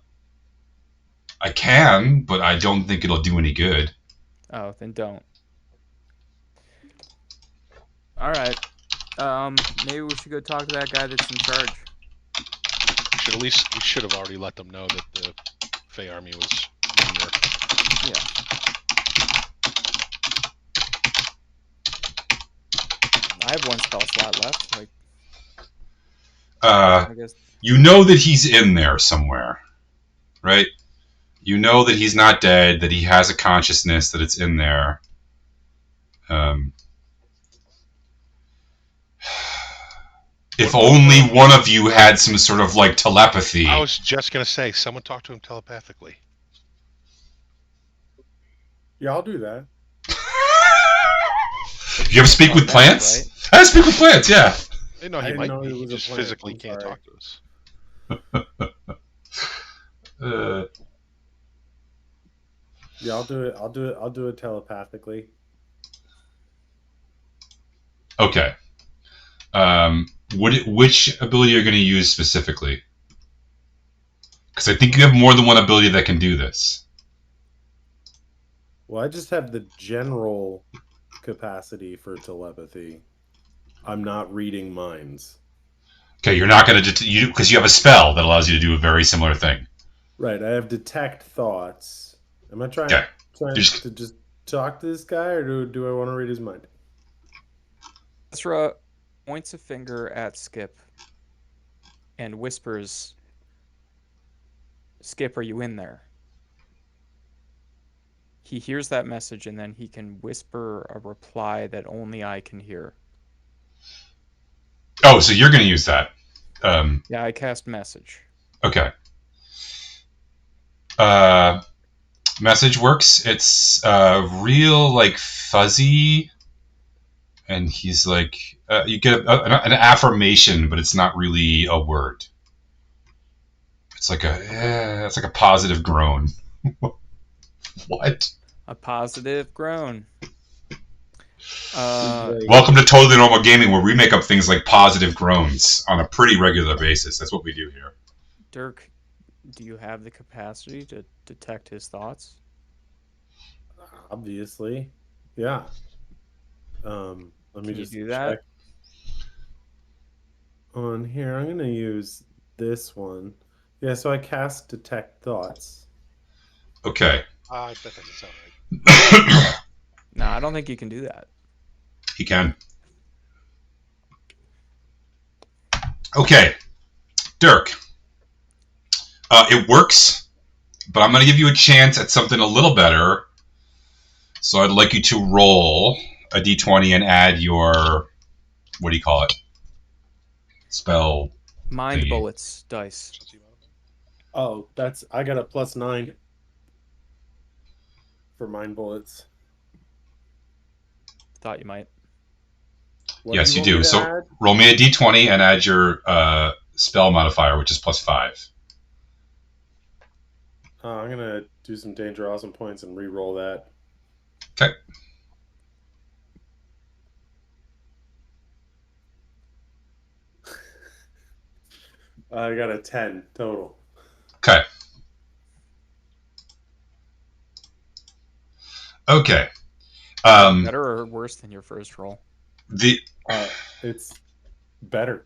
can, but I don't think it'll do any good. Oh, then don't. All right. Maybe we should go talk to that guy that's in charge. We should have already let them know that the Fey army was near. Yeah. I have one spell slot left. Like, I guess. You know that he's in there somewhere, right? You know that he's not dead, that he has a consciousness, that it's in there. If only one of you had some sort of like telepathy. I was just gonna say, someone talk to him telepathically. Yeah, I'll do that. You ever speak with plants? Right? I speak with plants, yeah. I know he might be. He just physically can't talk to us. Yeah, I'll do it. I'll do it telepathically. Okay. Which ability are you going to use specifically? Because I think you have more than one ability that can do this. Well, I just have the general capacity for telepathy. I'm not reading minds. Okay, you're not going to because you have a spell that allows you to do a very similar thing. Right, I have detect thoughts. Am I trying to just talk to this guy, or do I want to read his mind? Ezra points a finger at Skip and whispers, "Skip, are you in there?" He hears that message, and then he can whisper a reply that only I can hear. Oh, so you're going to use that. Yeah, I cast message. Okay. Message works. It's real, like, fuzzy, and he's like, you get an affirmation, but it's not really a word. It's like a positive groan. What? A positive groan. Welcome to Totally Normal Gaming, where we make up things like positive groans on a pretty regular basis. That's what we do here. Dirk, do you have the capacity to detect his thoughts? Obviously, yeah. Let me just do that. Check on here. I'm gonna use this one. Yeah, so I cast detect thoughts. Okay. That doesn't sound right. No, I don't think you can do that. He can. Okay, Dirk. It works, but I'm going to give you a chance at something a little better. So I'd like you to roll a d20 and add your, what do you call it? Spell. Mind thingy. bullets dice. Oh, I got a +9 for mind bullets. Thought you might. Yes, you do. So roll me a d20 and add your spell modifier, which is +5. I'm going to do some danger awesome points and re-roll that. Okay. I got a 10 total. Okay. Okay. Better or worse than your first roll? It's better,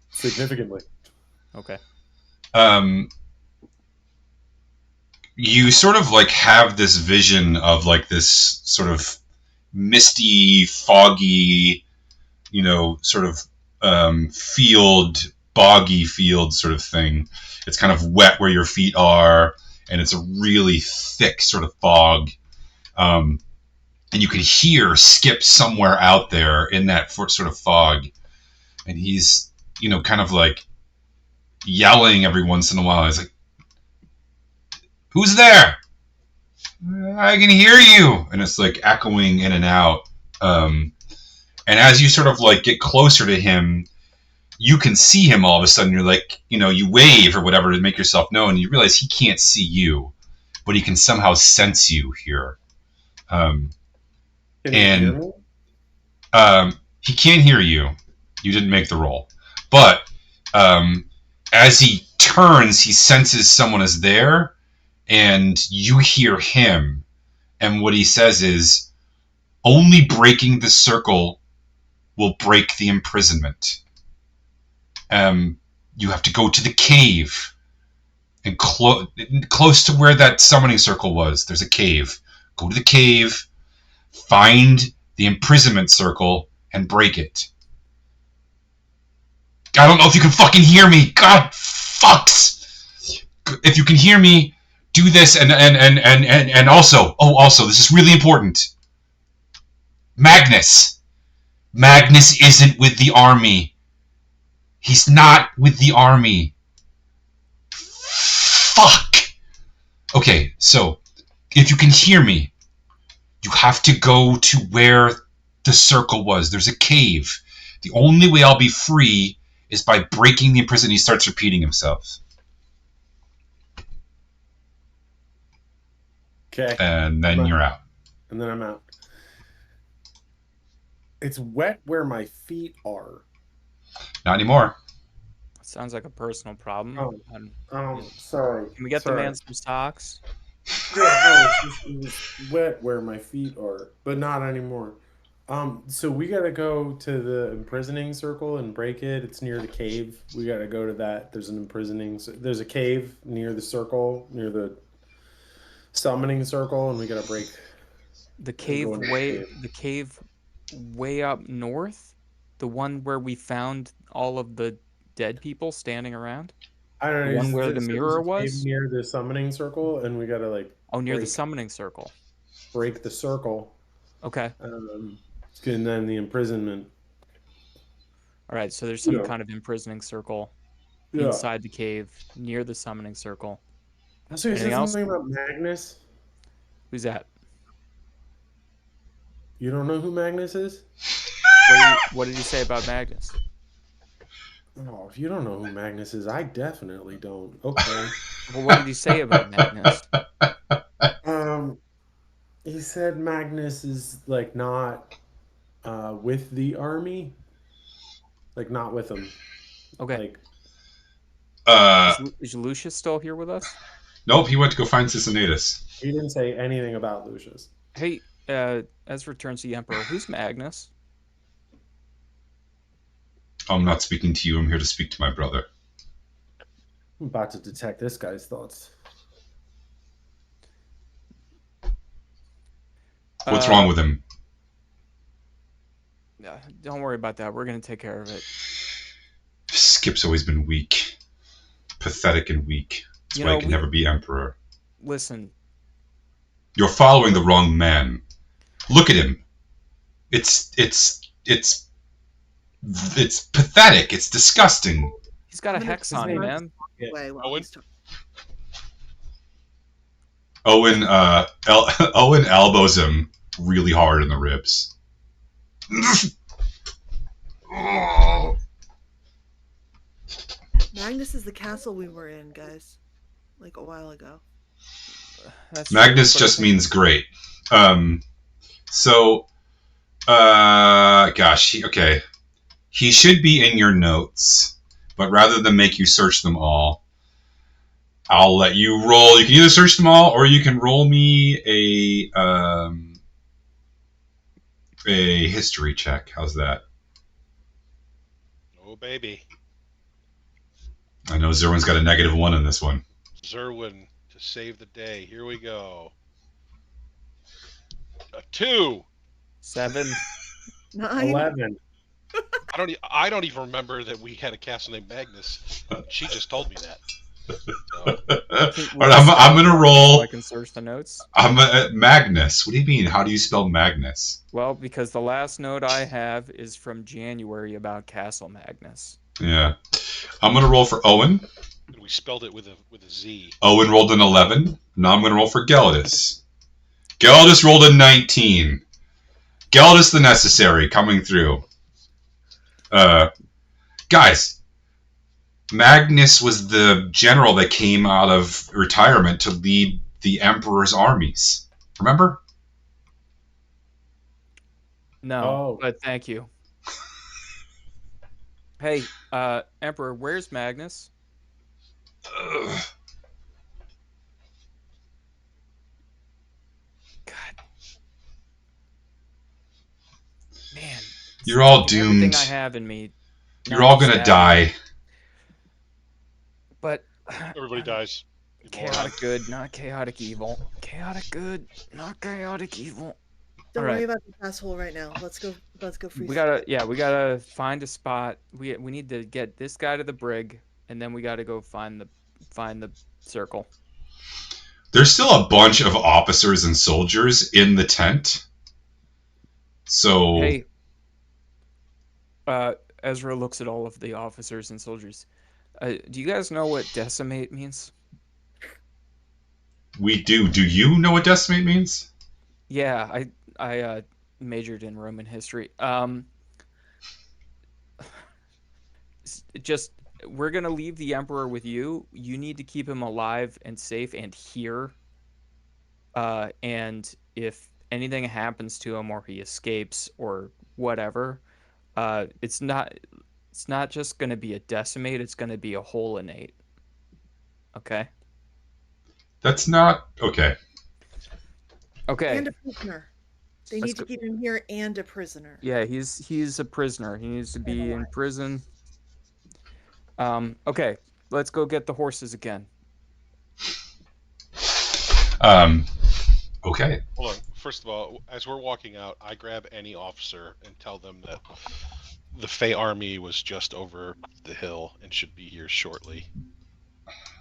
significantly. Okay. You sort of like have this vision of like this sort of misty, foggy, sort of boggy field sort of thing. It's kind of wet where your feet are, and it's a really thick sort of fog. and you can hear Skip somewhere out there in that sort of fog, and he's, kind of like yelling every once in a while. He's like, "Who's there? I can hear you," and it's like echoing in and out. And as you sort of like get closer to him, you can see him all of a sudden. You're like, you wave or whatever to make yourself known, and you realize he can't see you, but he can somehow sense you here. Can he hear me? He can't hear you. You didn't make the roll. But as he turns, he senses someone is there, and you hear him. And what he says is, "Only breaking the circle will break the imprisonment. You have to go to the cave. And close to where that summoning circle was, there's a cave. Go to the cave, find the imprisonment circle, and break it." I don't know if you can fucking hear me. God, fucks. If you can hear me, do this, and also, this is really important. Magnus isn't with the army. He's not with the army. Fuck. Okay, so if you can hear me, you have to go to where the circle was. There's a cave. The only way I'll be free is by breaking the imprisonment. He starts repeating himself. Okay. And then you're out. And then I'm out. It's wet where my feet are. Not anymore. Sounds like a personal problem. Sorry. Can we get the man some socks? Yeah, it's wet where my feet are, but not anymore. So we gotta go to the imprisoning circle and break it. It's near the cave. We gotta go to that. There's a cave near the circle, near the summoning circle, and we gotta break the cave way up north, the one where we found all of the dead people standing around. I don't know. The one where the mirror was near the summoning circle, and we gotta near the summoning circle. Break the circle. Okay. And then the imprisonment. All right, so there's some kind of imprisoning circle inside the cave near the summoning circle. So you said something about Magnus? Who's that? You don't know who Magnus is? What did you say about Magnus? Oh, if you don't know who Magnus is, I definitely don't. Okay. Well, what did he say about Magnus? He said Magnus is like not with the army. Like not with them. Okay. Is Lucius still here with us? Nope, he went to go find Cincinnatus. He didn't say anything about Lucius. Hey, as returns to the Emperor, who's Magnus? I'm not speaking to you. I'm here to speak to my brother. I'm about to detect this guy's thoughts. What's wrong with him? Don't worry about that. We're going to take care of it. Skip's always been weak. Pathetic and weak. That's why he can never be emperor. Listen. You're following the wrong man. Look at him. It's pathetic. It's disgusting. He's got a hex on him, man. Owen elbows him really hard in the ribs. Magnus is the castle we were in, guys. Like a while ago. Magnus just means great. Okay. He should be in your notes, but rather than make you search them all, I'll let you roll. You can either search them all, or you can roll me a history check. How's that? Oh, baby. I know Zerwin's got a -1 in this one. Zerwin to save the day. Here we go. A 2. 7. 9. 11. I don't even remember that we had a castle named Magnus. She just told me that. So, Can- All would right, you spell I'm it gonna for me roll. so I can search the notes. Magnus. What do you mean? How do you spell Magnus? Well, because the last note I have is from January about Castle Magnus. Yeah. I'm gonna roll for Owen. and we spelled it with a Z. Owen rolled an 11. Now I'm gonna roll for Gelidus. Gelidus rolled a 19. Gelidus the Necessary coming through. Guys, Magnus was the general that came out of retirement to lead the Emperor's armies. Remember? No, Oh. but thank you. Hey, Emperor, where's Magnus? Ugh. God. Man. it's You're all taking everything doomed. I have in me. You're not all to gonna stab die. you, but Everybody dies. You moron. chaotic good, not chaotic evil. Chaotic good, not chaotic evil. Don't All worry right. about the asshole right now. Let's go free. We gotta find a spot. We need to get this guy to the brig, and then we gotta go find the circle. There's still a bunch of officers and soldiers in the tent. So Hey, Ezra looks at all of the officers and soldiers. Do you guys know what decimate means? we do. Do you know what decimate means? Yeah, I majored in Roman history. Just we're gonna leave the Emperor with you. You need to keep him alive and safe and here. And if anything happens to him or he escapes or whatever, it's not just gonna be a decimate. It's gonna be a whole innate. Okay. That's not okay. Okay. And a prisoner. They Let's need to go. keep him here and a prisoner. Yeah, he's a prisoner. He needs to be in prison. Okay, let's go get the horses again. Okay. Hold on. First of all, as we're walking out, I grab any officer and tell them that the Fey army was just over the hill and should be here shortly.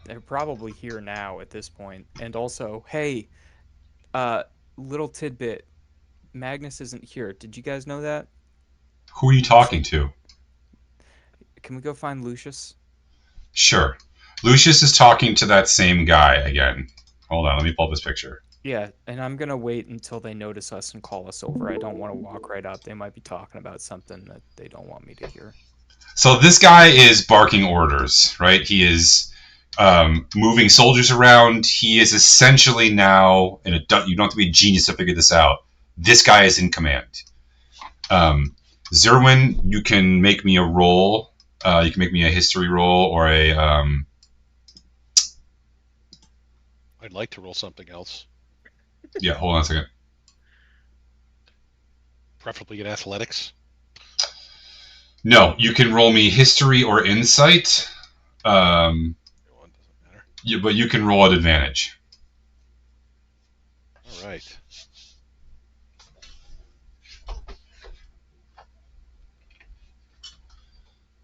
They're probably here now at this point. And also, hey, little tidbit, Magnus isn't here. Did you guys know that? Who are you talking to? Can we go find Lucius? Sure. Lucius is talking to that same guy again. Hold on, let me pull this picture. Yeah, and I'm gonna wait until they notice us and call us over. I don't want to walk right up. They might be talking about something that they don't want me to hear. So this guy is barking orders, right? He is moving soldiers around. He is essentially now in a. You don't have to be a genius to figure this out. This guy is in command. Zerwin, you can make me a roll. You can make me a history roll or a. I'd like to roll something else, Yeah, hold on a second. preferably in athletics. No, you can roll me history or insight. One doesn't matter. Yeah, but you can roll at advantage. All right.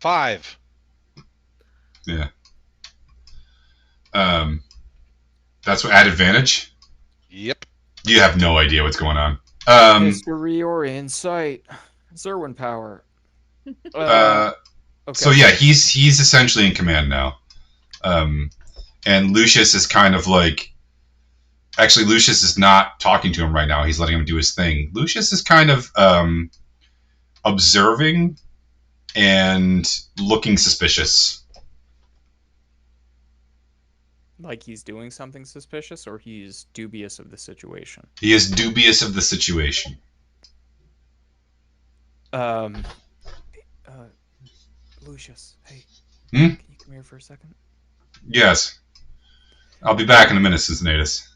Five. Yeah. That's what at advantage. Yep. You have no idea what's going on. History or insight? Zerwin power. Okay. So yeah, he's essentially in command now. And Lucius is kind of like. Actually, Lucius is not talking to him right now. He's letting him do his thing. Lucius is kind of observing and looking suspicious. Like he's doing something suspicious, or he's dubious of the situation. He is dubious of the situation. Lucius, hey, Hmm? can you come here for a second? Yes. I'll be back in a minute, Cincinnatus.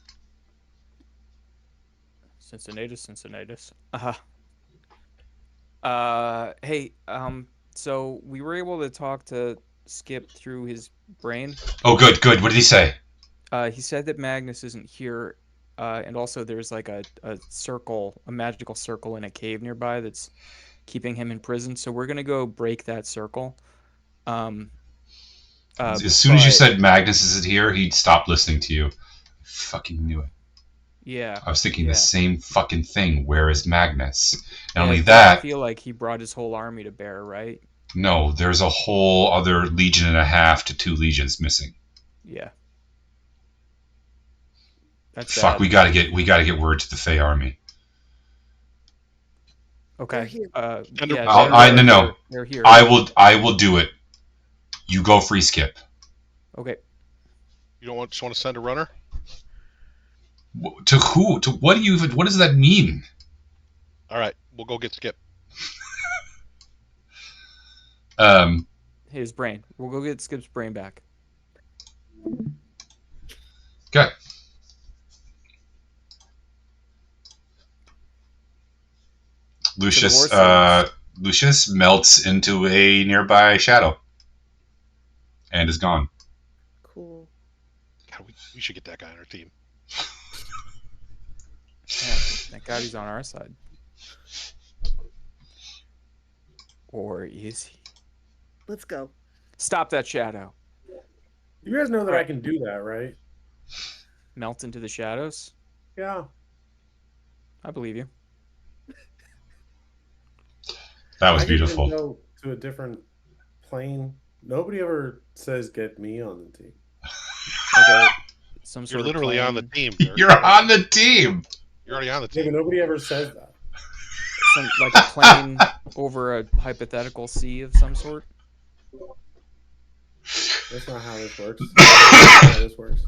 Cincinnatus. Hey, so we were able to talk to Skip through his brain. Oh, good. What did he say? He said that Magnus isn't here, and also there's like a circle, a magical circle in a cave nearby that's keeping him in prison. So we're gonna go break that circle. As soon as you but- said Magnus is here, he'd stop listening to you. I fucking knew it. Yeah. I was thinking Yeah. the same fucking thing. Where is Magnus? And Yeah, only it that, didn't feel like he brought his whole army to bear, right? no, there's a whole other legion and a half to 2 legions missing. Yeah. That's Fuck, bad. we gotta get word to the Fey army. Okay. They're here. Yeah, No. They're here. I will do it. You go free skip. Okay. You don't just want to send a runner? To who? To what do you? What does that mean? All right, we'll go get Skip. His brain. We'll go get Skip's brain back. Okay. Lucius melts into a nearby shadow and is gone. Cool. God, we should get that guy on our team. Yeah, thank God he's on our side. Or is he? Let's go. Stop that shadow. You guys know that I can do that, right? Melt into the shadows? Yeah. I believe you. That was I can beautiful. even go to a different plane. Nobody ever says get me on the team. Okay. Some sort You're of literally on the plane, team. Dirk. You're on the team. You're already on the Yeah, but team. nobody ever says that. like a plane over a hypothetical sea of some sort. That's not how this works. That's not how this works.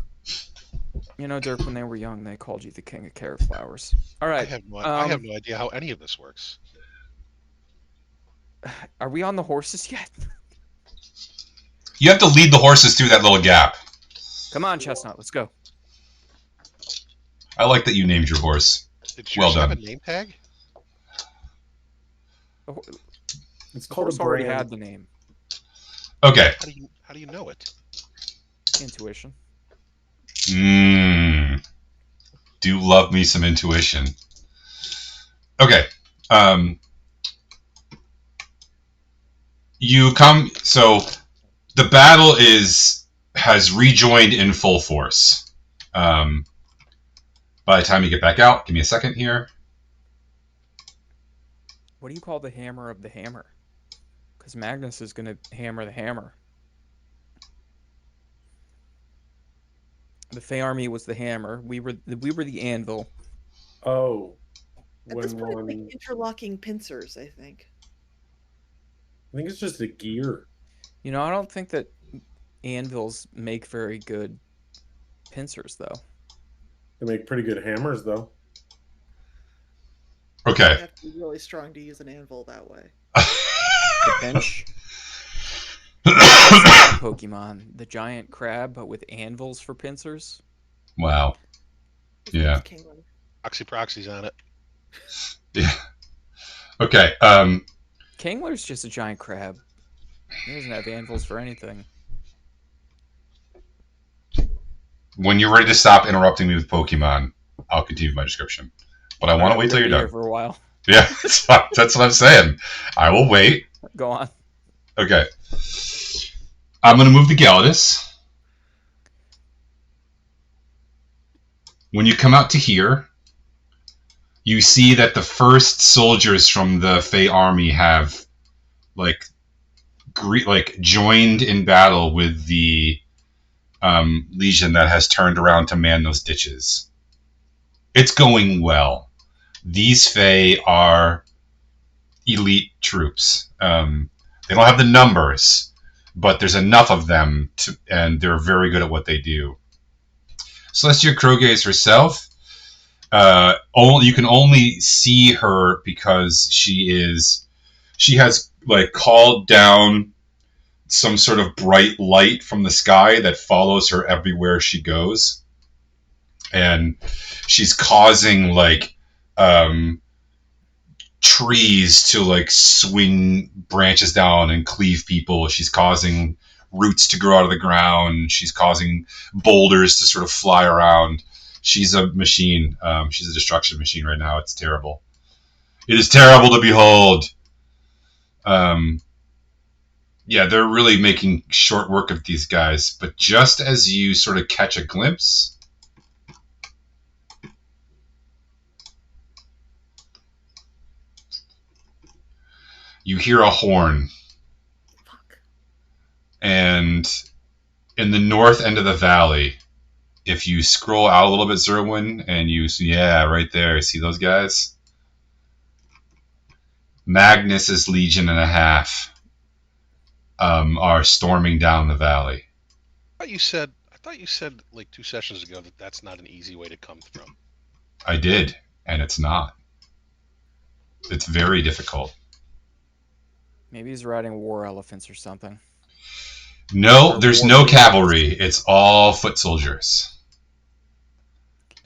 You know, Dirk, when they were young, they called you the king of carrot flowers. All I right. have no idea how any of this works. Are we on the horses yet? You have to lead the horses through that little gap. Come on, Chestnut. Let's go. I like that you named your horse. Did Well yours have done. a name tag? It's The called horse a already brand. had the name. Okay. How do you know it? Intuition. Do love me some intuition. Okay. You come. So the battle has rejoined in full force. By the time you get back out, give me a second here. What do you call the hammer of the hammer? Because Magnus is going to hammer the hammer. The Fey army was the hammer. We were the anvil. Oh. At this When point, one... it's like interlocking pincers, I think. I think it's just a gear. You know, I don't think that anvils make very good pincers, though. They make pretty good hammers, though. Okay. You have to be really strong to use an anvil that way. The pinch. Pokemon, the giant crab, but with anvils for pincers. Wow. His name's Yeah. Kingler. Oxyproxy's on it. Yeah. Okay. Kingler's just a giant crab. He doesn't have anvils for anything. When you're ready to stop interrupting me with Pokemon, I'll continue my description. But I want to wait till you're Here done. for a while. Yeah, that's what I'm saying. I will wait. Go on. Okay. I'm going to move to Gyarados. When you come out to here, you see that the first soldiers from the Fey army have joined in battle with the legion that has turned around to man those ditches. It's going well. These Fey are elite troops. They don't have the numbers, but there's enough of them, and they're very good at what they do. Celestia Krogaze herself, you can only see her because she has called down some sort of bright light from the sky that follows her everywhere she goes, and she's causing trees to swing branches down and cleave people. She's causing roots to grow out of the ground. She's causing boulders to sort of fly around. She's a machine. She's a destruction machine right now. It's terrible. It is terrible to behold. Yeah, they're really making short work of these guys. But just as you sort of catch a glimpse, you hear a horn. Fuck. And in the north end of the valley, if you scroll out a little bit, Zerwin, and you see, yeah, right there, see those guys? Magnus's Legion and a half are storming down the valley. I thought you said like 2 sessions ago that that's not an easy way to come from. I did, and it's not. It's very difficult. Maybe he's riding war elephants or something. No, Or there's war no games. cavalry. It's all foot soldiers.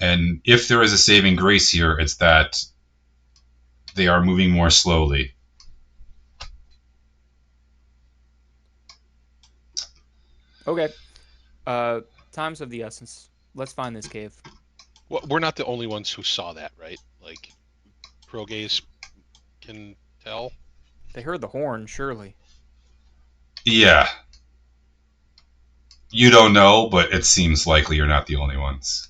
And if there is a saving grace here, it's that they are moving more slowly. Okay. Time's of the essence. Let's find this cave. Well, we're not the only ones who saw that, right? Like, Progaze can tell. They heard the horn, surely. Yeah. You don't know, but it seems likely you're not the only ones.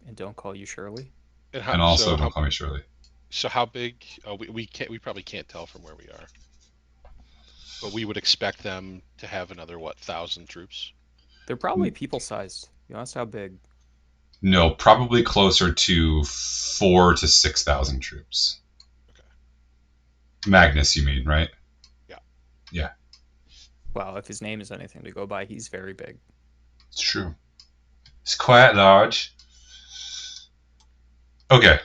And don't call you Shirley. And also, don't call me Shirley. So how big? We can't. We probably can't tell from where we are. But we would expect them to have another 1,000 troops. They're probably people-sized. You asked how big. No, probably closer to 4,000 to 6,000 troops. Okay. Magnus, you mean, right? Yeah. Yeah. Well, if his name is anything to go by, he's very big. It's true. It's quite large. Okay.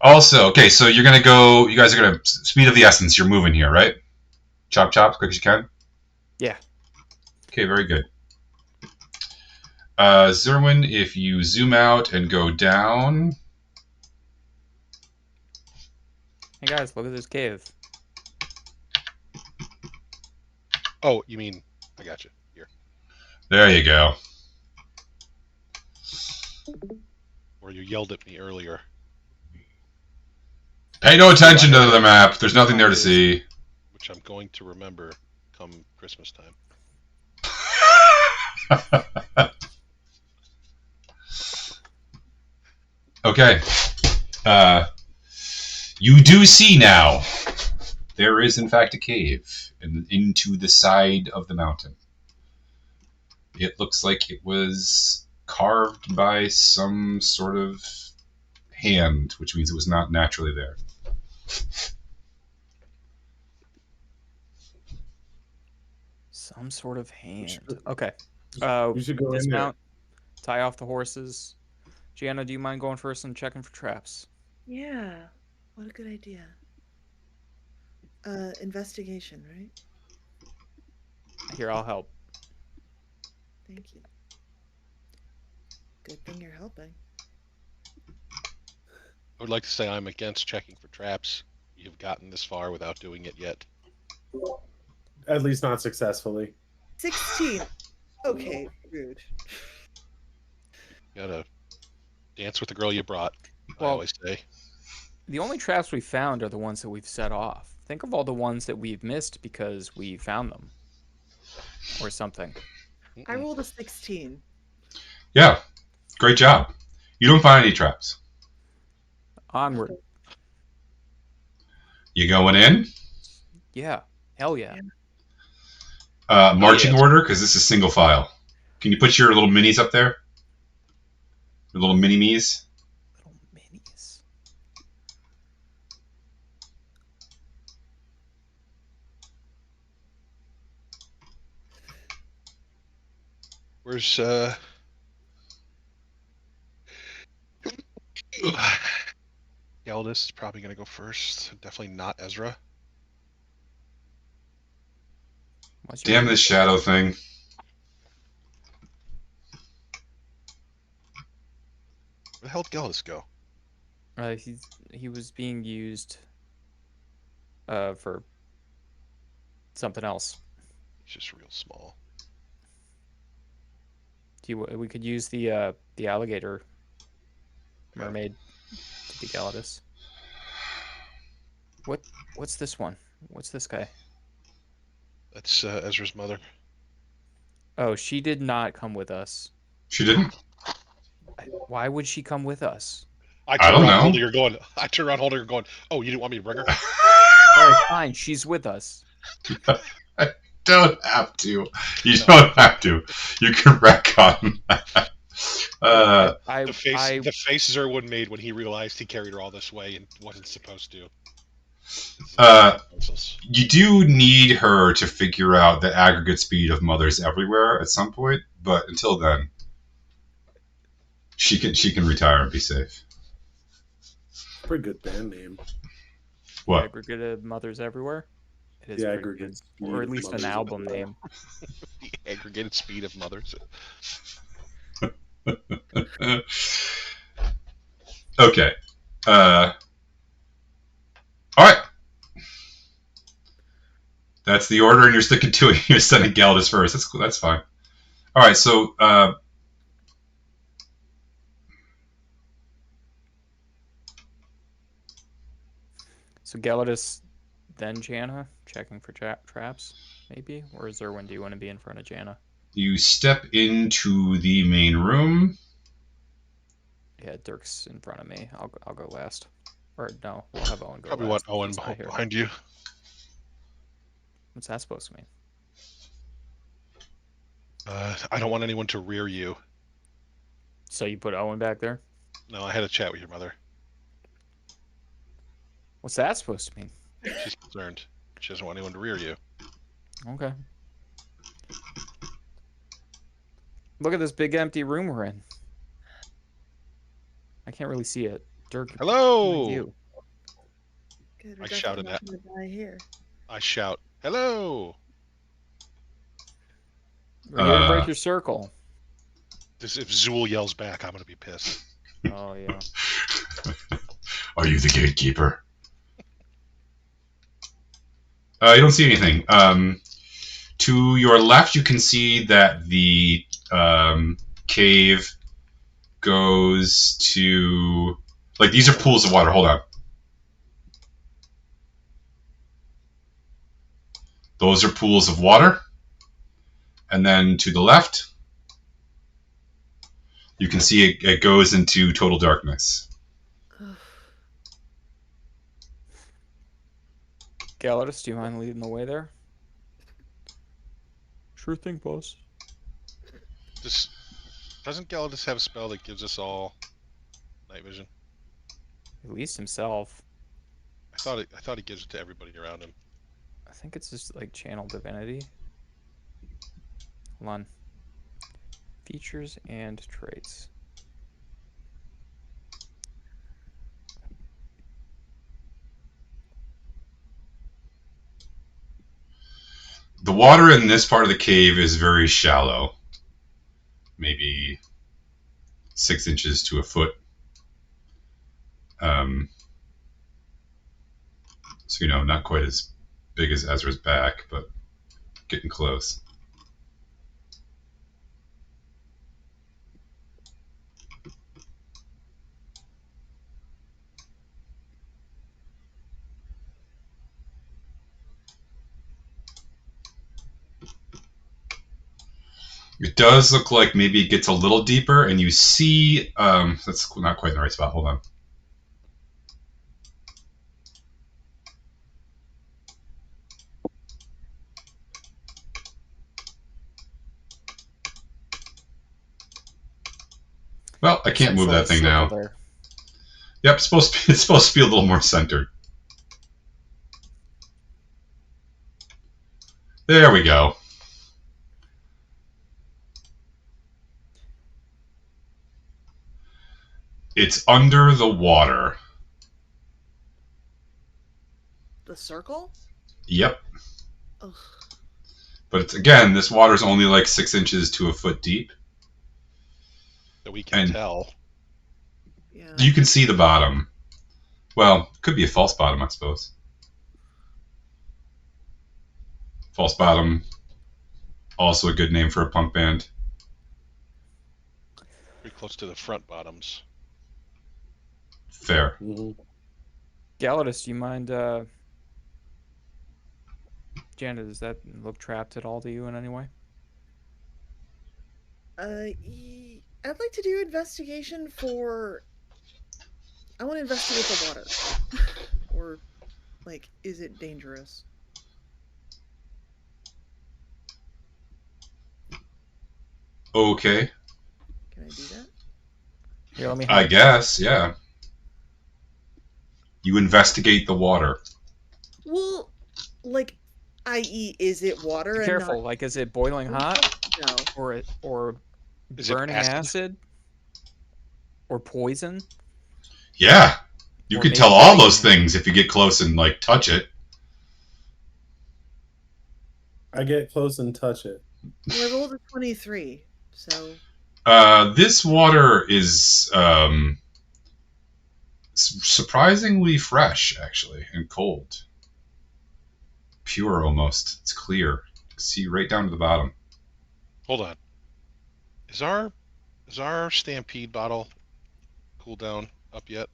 Also, okay, so you're gonna go. You guys are gonna speed of the essence. You're moving here, right? Chop, chop, as quick as you can. Yeah. Okay, very good. Zerwin, if you zoom out and go down. Hey guys, look at this cave. Oh, you mean? I got you. Here. There you go. Or you yelled at me earlier. Pay no attention to the map. There's nothing there to see. Which I'm going to remember come Christmas time. Okay. You do see now. There is, in fact, a cave into the side of the mountain. It looks like it was carved by some sort of hand, which means it was not naturally there. Some sort of hand. Okay. We should go in there. Dismount. Tie off the horses. Gianna, do you mind going first and checking for traps? Yeah. What a good idea. Investigation, right? Here, I'll help. Thank you. Good thing you're helping. I would like to say I'm against checking for traps. You've gotten this far without doing it yet. At least not successfully. 16. Okay, rude. You gotta dance with the girl you brought. I Well- always say. The only traps we found are the ones that we've set off. Think of all the ones that we've missed because we found them. Or something. I rolled a 16. Yeah. Great job. You don't find any traps. Onward. You going in? Yeah. Hell yeah. Marching yes. order, because this is single file. Can you put your little minis up there? Your little mini-me's? Little minis. Where's Geldis is probably gonna go first. Definitely not Ezra. What's your Damn this shadow thing. Where the hell did Geldis go? he was being used for something else. He's just real small. We could use the alligator mermaid to be Galadis. What's this one? What's this guy? That's Ezra's mother. Oh, she did not come with us. She didn't? Why would she come with us? I I turn don't around know. holding her going. Oh, you didn't want me to bring her? All right, fine. She's with us. Don't have to. You don't have to. You can retcon that. The face Zerwood made when he realized he carried her all this way and wasn't supposed to. You do need her to figure out the aggregate speed of mothers everywhere at some point, but until then, she can retire and be safe. Pretty good band name. What? Aggregate of Mothers Everywhere. It is The pretty aggregate good. speed Or at of least an mothers album everywhere. name. The aggregated speed of mothers. Okay. All right. That's the order, and you're sticking to it. You're sending Galdus first. That's cool. That's fine. All right. So, So Gelidus, then Janna, checking for traps, maybe? Or is there when do you want to be in front of Janna? you step into the main room. Yeah, Dirk's in front of me. I'll go last. Or no, we'll have Owen go Probably last. want Owen He's not here. behind you. What's that supposed to mean? I don't want anyone to rear you. So you put Owen back there? No, I had a chat with your mother. What's that supposed to mean? She's concerned. She doesn't want anyone to rear you. Okay. Look at this big empty room we're in. I can't really see it. Dirk, Hello! you. Good, we're I definitely shouted not that. gonna die here. I shout, hello! We're here to break your circle. If Zool yells back, I'm going to be pissed. Oh, yeah. Are you the gatekeeper? You don't see anything. To your left, you can see that the cave goes to... Like, these are pools of water. Hold on. Those are pools of water. And then to the left, you can see it goes into total darkness. Gelidus, do you mind leading the way there? Sure thing, boss. Doesn't Gelidus have a spell that gives us all night vision? At least himself. I thought he gives it to everybody around him. I think it's just like channel divinity. Hold on. Features and traits. The water in this part of the cave is very shallow. Maybe 6 inches to a foot. So, not quite as big as Ezra's back, but getting close. It does look like maybe it gets a little deeper, and you see... that's not quite in the right spot. Hold on. Well, I can't move that thing now. There. Yep, it's supposed to be a little more centered. There we go. It's under the water. The circle? Yep. Ugh. But it's, again, this water's only like 6 inches to a foot deep. So we can tell. Yeah. You can see the bottom. Well, could be a false bottom, I suppose. False bottom, also a good name for a punk band. Pretty close to the front bottoms. Fair. Mm-hmm. Gelidus, do you mind Janet, does that look trapped at all to you in any way? I'd like to do investigation for. I want to investigate the water, or like, is it dangerous? Okay, Can I do that? Here, let me I help. guess, yeah. You investigate the water. Well, like, i.e., is it water Be and not? careful. Like, is it boiling hot, No. or Is it burning acid, or poison, Yeah, you or can tell maybe all those lightning? things if you get close and like touch it. I get close and touch it. Well, I rolled a 23, so This water is surprisingly fresh, actually, and cold. Pure almost. It's clear. See right down to the bottom. Hold on. Is our Stampede bottle cooldown up yet?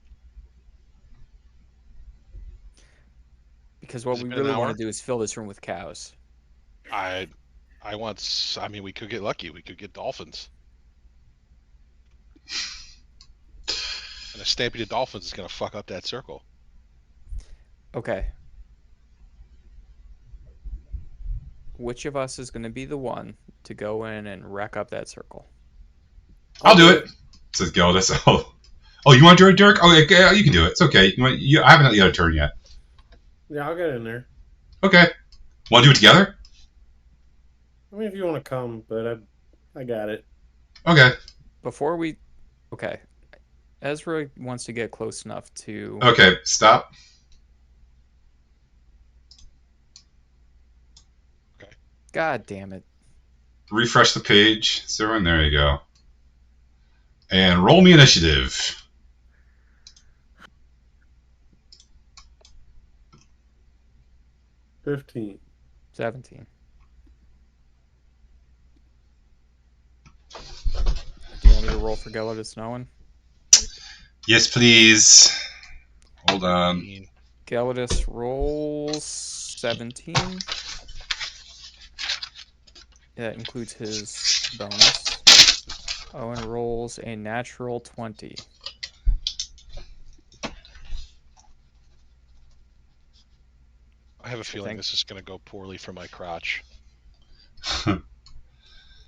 Because what Has it we been an really want hour? to do is fill this room with cows. I I mean, we could get lucky. We could get dolphins. And a stampede of dolphins is going to fuck up that circle. Okay. Which of us is going to be the one to go in and wreck up that circle? I'll do it, says Gildus. Oh, you want to do it, Dirk? Oh, okay, you can do it. It's okay. I haven't yet a turn yet. Yeah, I'll get in there. Okay. Want to do it together? I mean, if you want to come, but I got it. Okay. Before we... Okay. Ezra wants to get close enough to... Okay, stop. Okay. God damn it. Refresh the page, Sarah, and there you go. And roll me initiative. 15. 17. Do you want me to roll for Gellertus Noen? Yes, please. Hold on. 13. Gellertus rolls 17. That includes his bonus. Owen rolls a natural 20. I have a feeling think- this is going to go poorly for my crotch.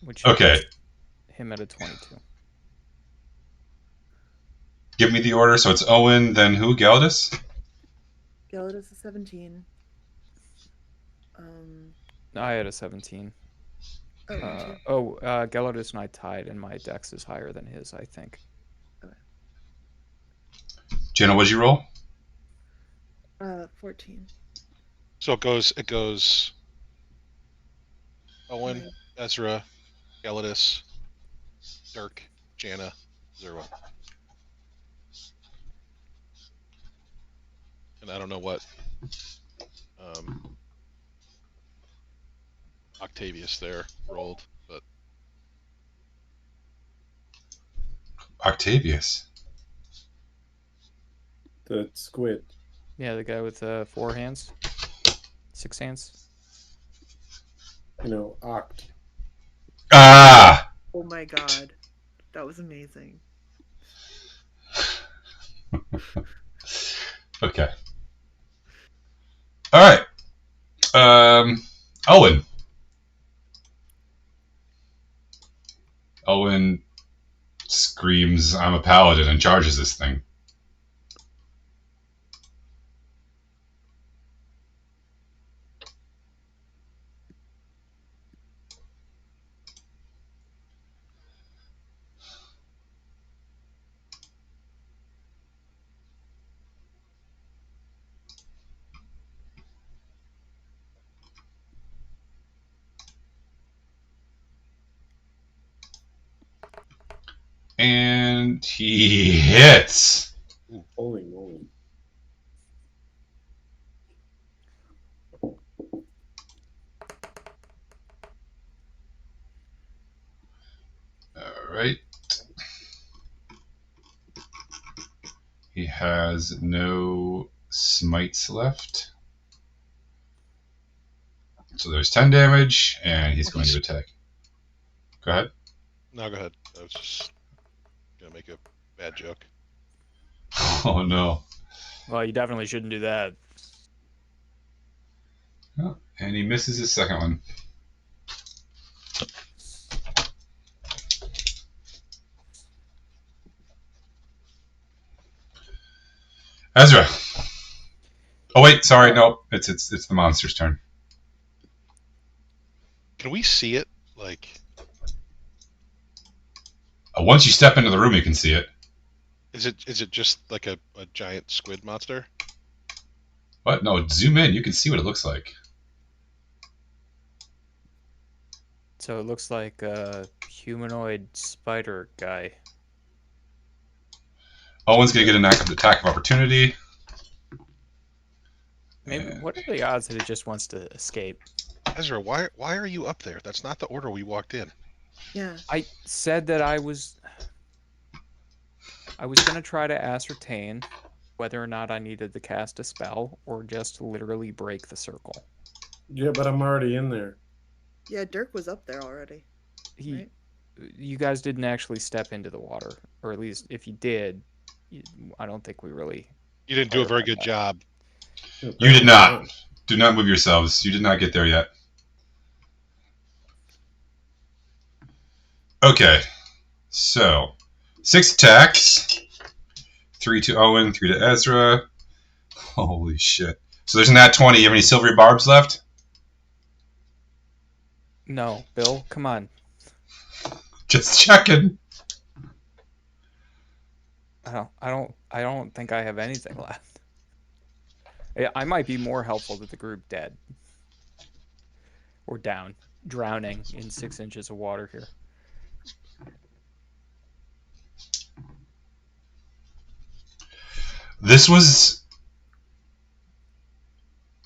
Which Okay. puts him at a 22. Give me the order. So it's Owen, then who? Galdus? Gelidus is 17. I had a 17. Oh, me too. Gellertus and I tied, and my dex is higher than his, I think. Jenna, what'd you roll? 14. So it goes Owen, Right. Ezra, Gelidus, Dirk, Jana, Zerwa. And I don't know what Octavius there rolled, but Octavius. The squid. Yeah, the guy with 4 hands. 6 hands. You know, Oct. Ah! Oh my god. That was amazing. Okay. All right. Owen. Owen screams, "I'm a paladin," and charges this thing. And he hits. Ooh, holy moly. All right. He has no smites left. So there's 10 damage, and he's going to attack. Go ahead. No, go ahead. I was just gonna make a bad joke. Oh no. Well, you definitely shouldn't do that. Oh, and he misses his second one. Ezra. Oh wait, sorry, no, it's the monster's turn. Can we see it? Like, Once you step into the room, you can see it. is it just like a giant squid monster? What? No, zoom in. You can see what it looks like. So it looks like a humanoid spider guy. Owen's gonna get an attack of opportunity. Maybe. And What are the odds that it just wants to escape? Ezra, why are you up there? That's not the order we walked in. Yeah. I said that I was gonna try to ascertain whether or not I needed to cast a spell or just literally break the circle. Yeah, but I'm already in there. Yeah, Dirk was up there already. Right? You guys didn't actually step into the water, or at least if you did, I don't think we really. You didn't do a very good job. you did not. Do not move yourselves. You did not get there yet. Okay. So, 6 attacks. 3 to Owen, 3 to Ezra. Holy shit. So there's a nat 20. You have any silvery barbs left? No, Bill, come on. Just checking. I don't think I have anything left. I might be more helpful to the group dead. Or down. Drowning in 6 inches of water here. This was...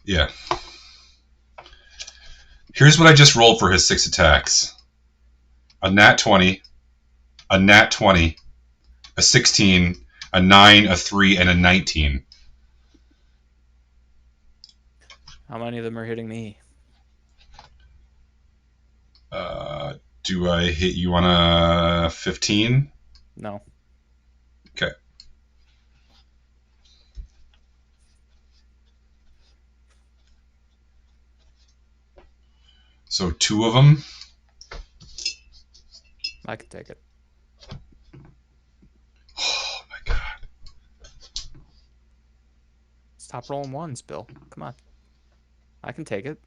Yeah. Here's what I just rolled for his 6 attacks. A nat 20, a nat 20, a 16, a 9, a 3, and a 19. How many of them are hitting me? Do I hit you on a 15? No. Okay. So 2 of them. I can take it. Oh my god. Stop rolling ones, Bill. Come on. I can take it.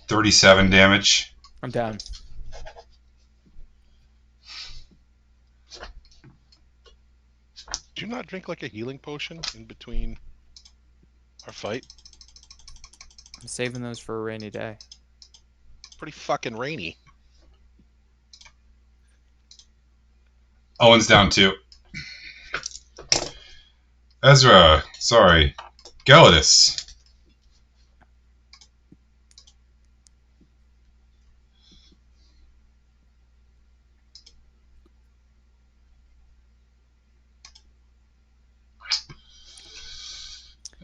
37 damage. I'm down. Do you not drink like a healing potion in between our fight? I'm saving those for a rainy day. Pretty fucking rainy. Owen's down 2. Ezra. Sorry. Gelidus.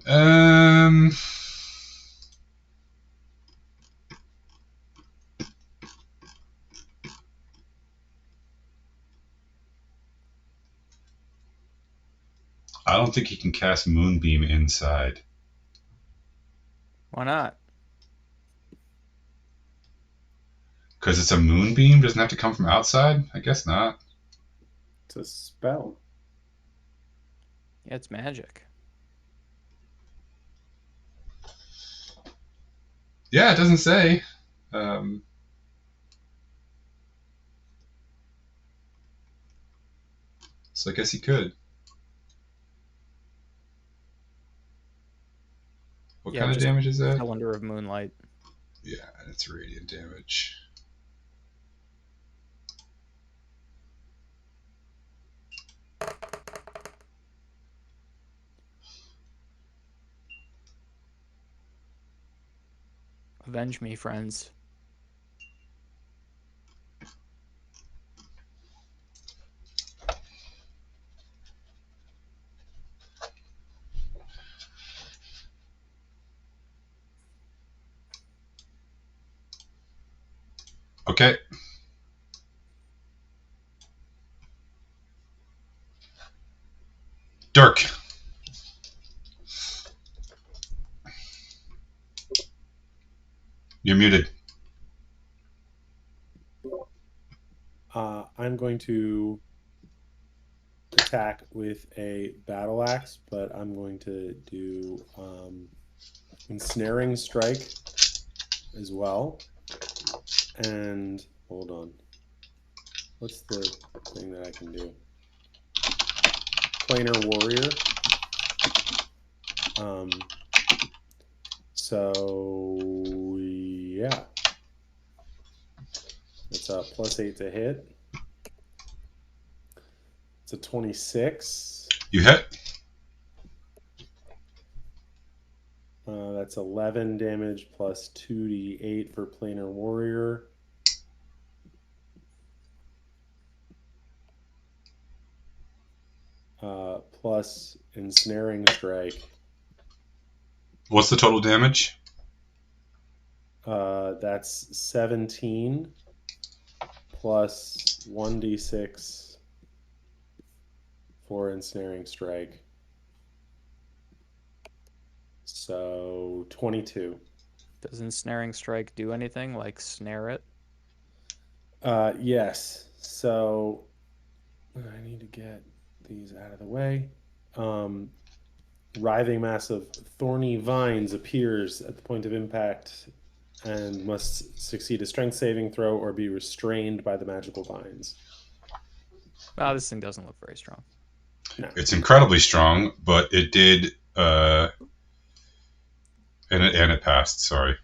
Um... I don't think he can cast Moonbeam inside. Why not? Because it's a Moonbeam? Doesn't have to come from outside? I guess not. It's a spell. Yeah, it's magic. Yeah, it doesn't say. So I guess he could. What kind of just damage is that? Cylinder of moonlight. Yeah, and it's radiant damage. Avenge me, friends. Okay. Dirk. You're muted. I'm going to attack with a battle axe, but I'm going to do ensnaring strike as well. And hold on. What's the thing that I can do? Planar warrior. So yeah. It's a +8 to hit. It's a 26. You hit. That's 11 damage plus 2d8 for planar warrior. Plus ensnaring strike. What's the total damage? That's 17 plus 1d6 for ensnaring strike. So 22. Does ensnaring strike do anything like snare it? Yes. So I need to get these out of the way. Writhing mass of thorny vines appears at the point of impact and must succeed a strength saving throw or be restrained by the magical vines. Wow, this thing doesn't look very strong. No. It's incredibly strong, but it did, and it passed. Sorry.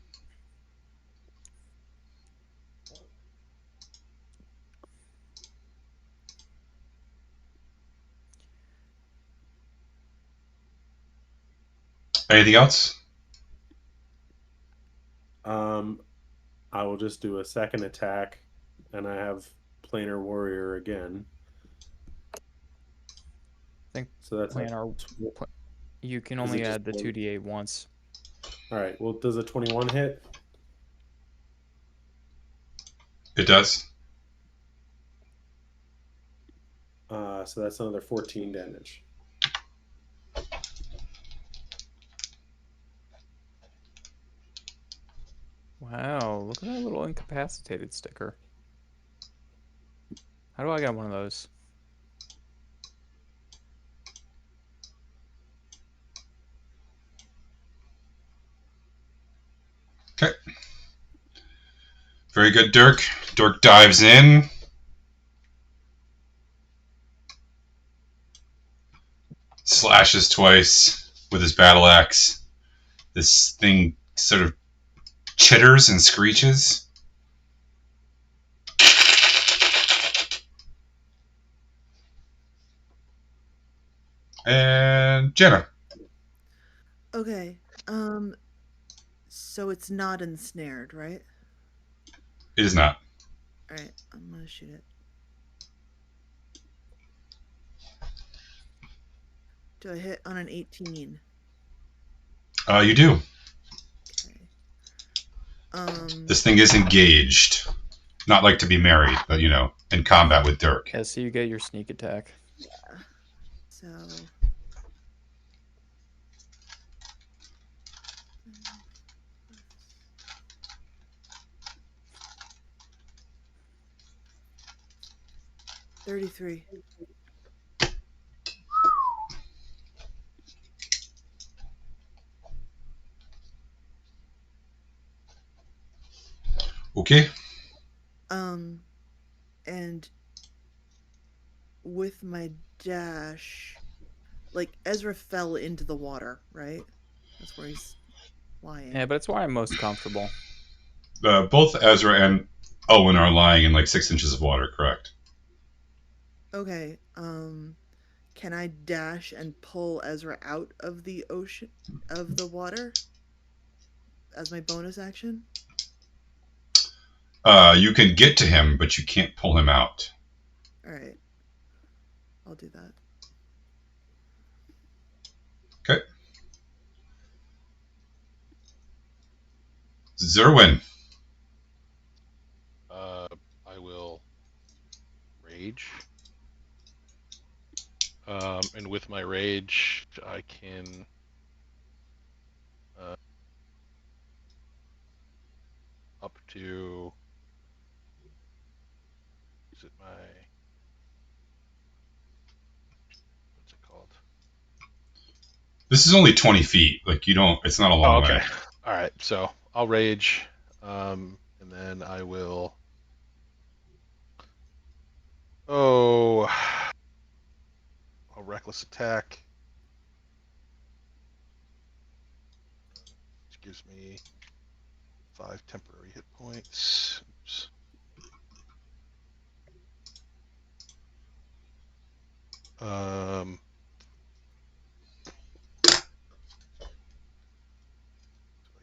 Anything else? I will just do a second attack, and I have planar warrior again. I think So that's you can Is it only just add the one? 2d8 once. All right. Well, does a 21 hit? It does. So that's another 14 damage. Wow, look at that little incapacitated sticker. How do I get one of those? Okay. Very good, Dirk. Dirk dives in. Slashes twice with his battle axe. This thing sort of chitters and screeches. And Jenna. Okay. So it's not ensnared, right? It is not. All right, I'm gonna shoot it. Do I hit on an 18? You do. Okay. This thing is engaged. Not like to be married, but in combat with Dirk. Yeah, so you get your sneak attack. Yeah. So. $33. Okay. And with my dash, like Ezra fell into the water, right? That's where he's lying. Yeah, but it's why I'm most comfortable. Both Ezra and Owen are lying in like 6 inches of water, correct? Okay. Can I dash and pull Ezra out of the ocean, of the water, as my bonus action? You can get to him, but you can't pull him out. All right. I'll do that. Okay. Zerwin. with my rage, I can up to. Is it my? What's it called? This is only 20 feet. Like, you don't. It's not a long okay. way. All right. So I'll rage, and then I will. Oh, I'll reckless attack, which gives me 5 temporary hit points. Oops. Do I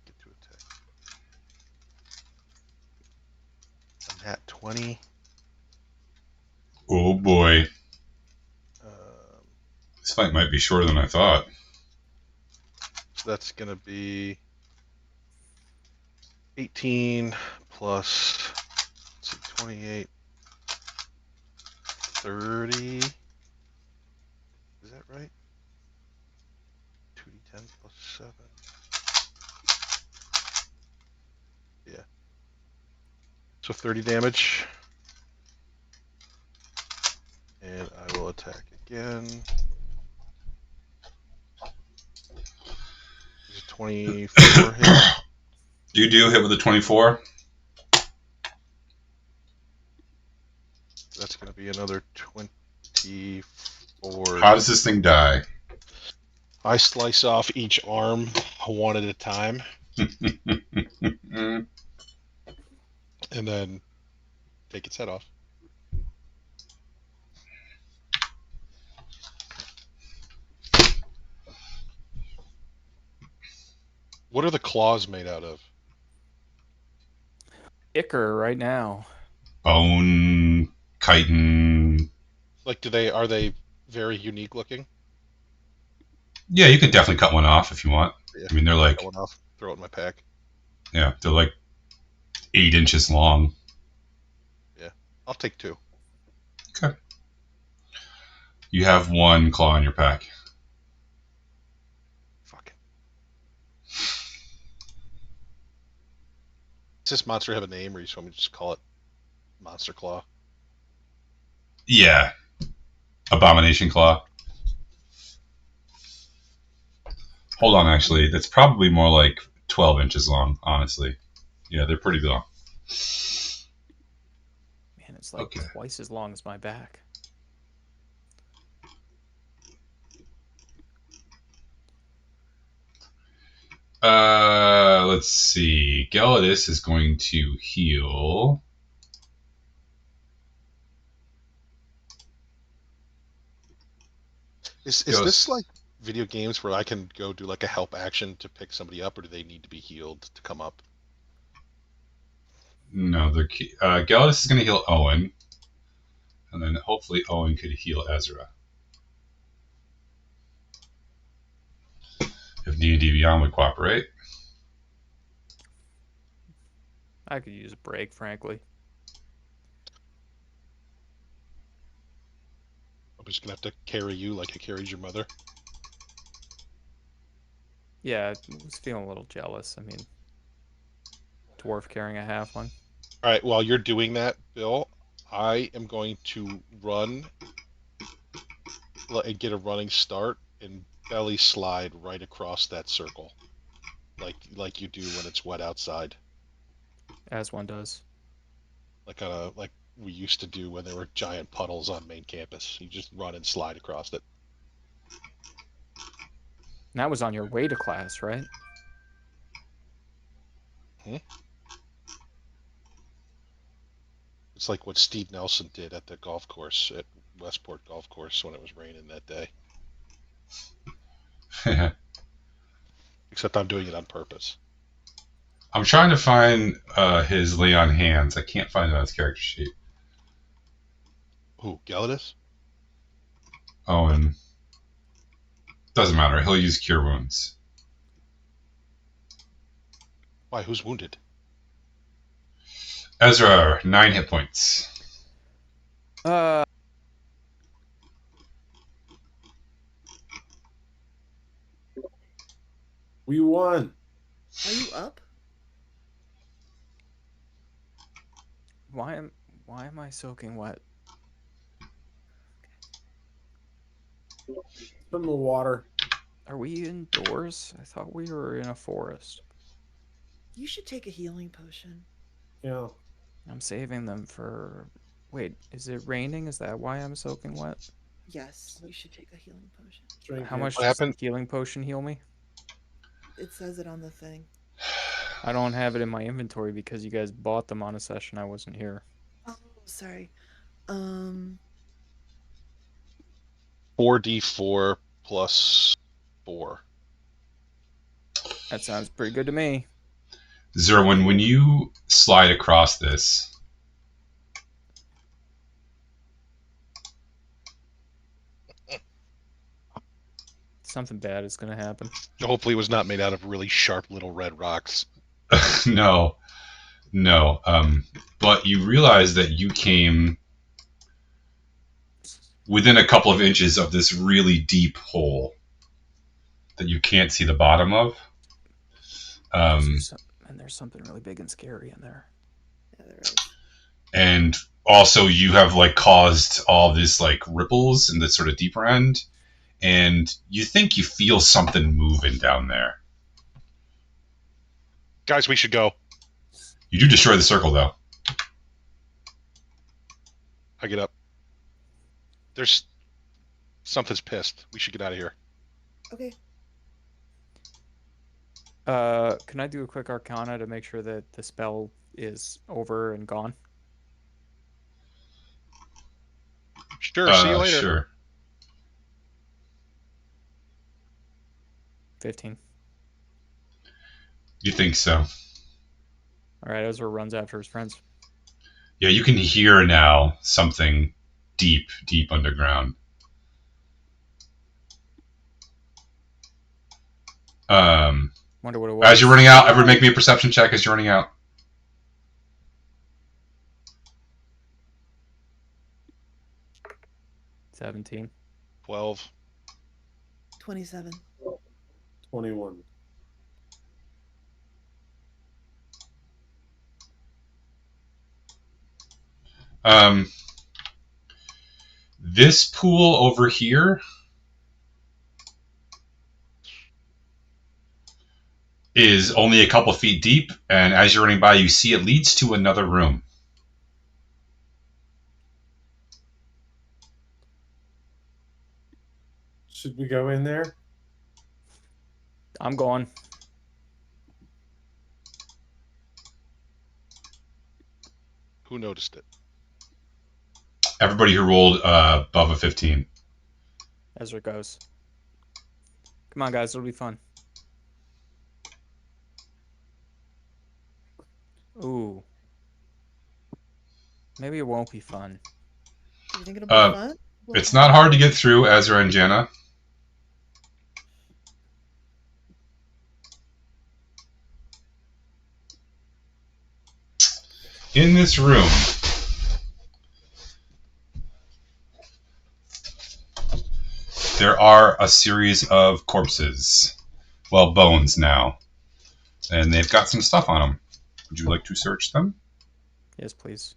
get to attack? A nat 20. Oh boy, Um, this fight might be shorter than I thought. so that's gonna be 18 plus, let's see, 28, 30. Is that right? 2d10 plus 7. Yeah. So 30 damage. And I will attack again. Is it 24 hit? You do hit with a 24. That's going to be another 24. How does this thing die? I slice off each arm one at a time, and then take its head off. What are the claws made out of? Icker right now. Bone, chitin. Like, are they very unique looking? Yeah, you can definitely cut one off if you want. Yeah. I mean, they're like, Cut one off, throw it in my pack. yeah, they're like 8 inches long. Yeah, I'll take 2. Okay. You have 1 claw in your pack. Fuck. Does this monster have a name, or you just want me to just call it Monster Claw? Yeah. Abomination claw. Hold on, actually. That's probably more like 12 inches long, honestly. Yeah, they're pretty long. Man, it's like Okay. twice as long as my back. Let's see. Gelidus is going to heal. Is Goes- this like video games where I can go do like a help action to pick somebody up, or do they need to be healed to come up? No, Gelidus is going to heal Owen. And then hopefully Owen could heal Ezra. If D&D Beyond would cooperate. I could use a break, frankly. I'm just gonna have to carry you like I carried your mother. Yeah, I was feeling a little jealous. I mean, dwarf carrying a halfling. All right, while you're doing that, Bill, I am going to run and get a running start and belly slide right across that circle, like you do when it's wet outside, As one does. like we used to do when there were giant puddles on main campus. You just run and slide across it. And that was on your way to class, right? It's like what Steve Nelson did at the golf course at Westport Golf Course when it was raining that day. Except I'm doing it on purpose. I'm trying to find his lay on hands. I can't find it on his character sheet. Who, Gelidus? Owen. Doesn't matter. He'll use Cure Wounds. Why, who's wounded? Ezra, 9 hit points. We won. Are you up? Why am I soaking wet? From the water. Are we indoors? I thought we were in a forest. You should take a healing potion. Yeah. I'm saving them for. Wait, is it raining? Is that why I'm soaking wet? Yes, you should take a healing potion. Drink How it. much What does the happened? healing potion heal me? It says it on the thing. I don't have it in my inventory because you guys bought them on a session I wasn't here. Oh, sorry. 4d4 plus 4. That sounds pretty good to me. Zerwin, when you slide across this, Something bad is gonna happen. Hopefully, it was not made out of really sharp little red rocks. no, but you realize that you came within a couple of inches of this really deep hole that you can't see the bottom of. And there's something really big and scary in there. Yeah, there is. And also, you have like caused all this like ripples in the sort of deeper end, and you think you feel something moving down there. Guys, we should go. You do destroy the circle, though. I get up. There's something's pissed. We should get out of here. Okay. Can I do a quick arcana to make sure that the spell is over and gone? Sure. See you later. Sure. 15. You think so? All right, Ezra runs after his friends. Yeah, you can hear now something deep, deep underground. Wonder what it was. As you're running out, everyone make me a perception check as you're running out. 17. 12. 27. 21. This pool over here is only a couple feet deep, and as you're running by, you see it leads to another room. Should we go in there? I'm going. Who noticed it? Everybody who rolled above a 15. Ezra goes. Come on, guys. It'll be fun. Ooh. Maybe it won't be fun. Do you think it'll be fun? It's not hard to get through, Ezra and Jana. In this room, there are a series of corpses. Well, bones now. And they've got some stuff on them. Would you like to search them? Yes, please.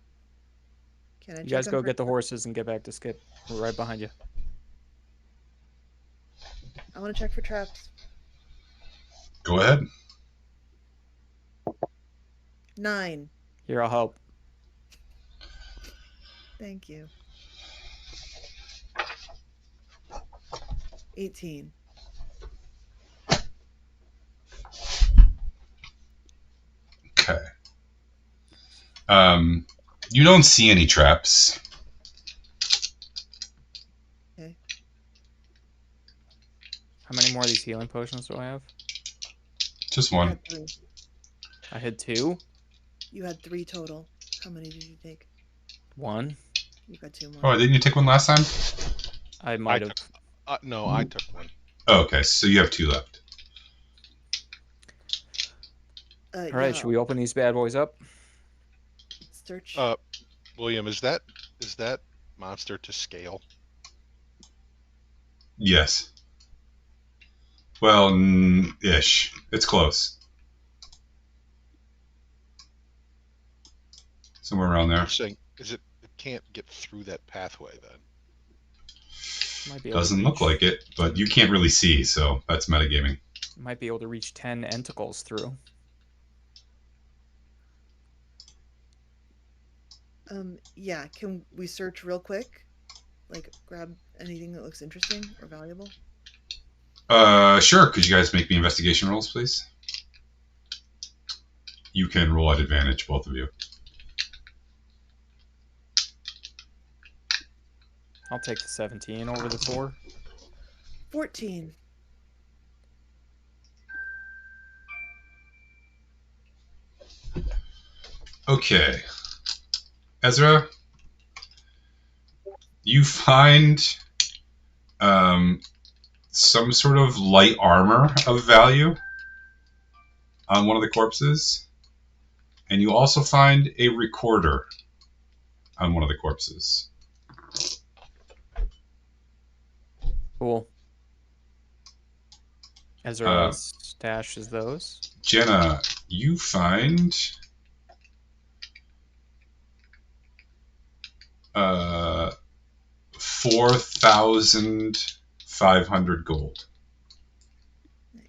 Can I You check guys them go for get the traps? horses and get back to Skip. We're right behind you. I want to check for traps. Go ahead. 9. Here, I'll help. Thank you. 18. Okay. You don't see any traps. Okay. How many more of these healing potions do I have? Just You one. had 3. I had 2. You had 3 total. How many did you take? 1. You got 2 more. Oh, didn't you take one last time? I might have. No, I took one. Oh, okay, so you have 2 left. All right, should we open these bad boys up? Search. William, is that monster to scale? Yes. Well, ish. It's close. Somewhere around there. You're saying it can't get through that pathway then? Might be able Doesn't to look reach, like it, but you can't really see, so that's metagaming. might be able to reach 10 tentacles through. Yeah, can we search real quick? Like, grab anything that looks interesting or valuable? Sure. Could you guys make me investigation rolls, please? You can roll at advantage, both of you. I'll take the 17 over the 4. 14. Okay. Ezra, you find some sort of light armor of value on one of the corpses, and you also find a recorder on one of the corpses. Cool. Ezra stashes those. Jenna, you find 4,500 gold. Nice.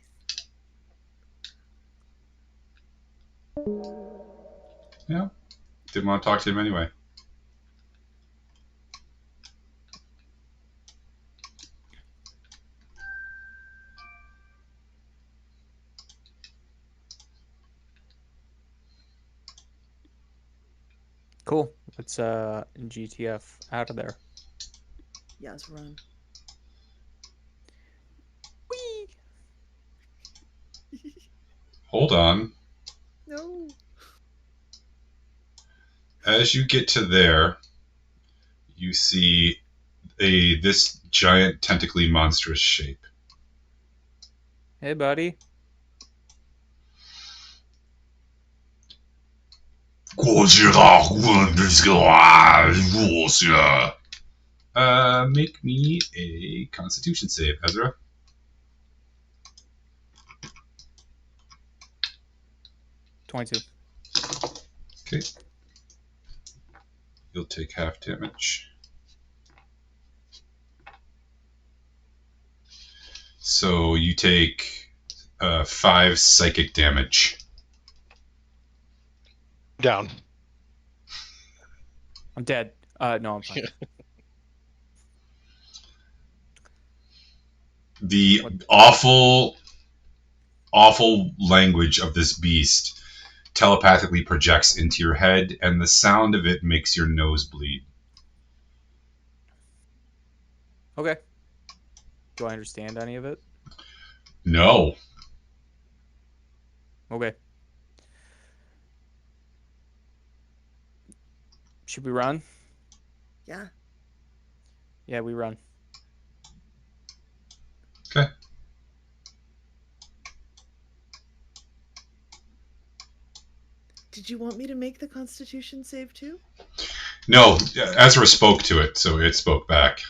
Yeah. Didn't want to talk to him anyway. Cool. Let's GTF out of there. Yeah, let's run. Whee! Hold on. No. As you get to there, you see this giant tentacly monstrous shape. Hey, buddy. Make me a Constitution save, Ezra. 22. Okay. You'll take half damage. So you take 5 psychic damage. Down. I'm dead. No, I'm fine. The What? awful language of this beast telepathically projects into your head, and the sound of it makes your nose bleed. Okay. Do I understand any of it? No. Okay. Should we run? Yeah. Yeah, we run. Okay. Did you want me to make the Constitution save too? No, Ezra spoke to it, so it spoke back.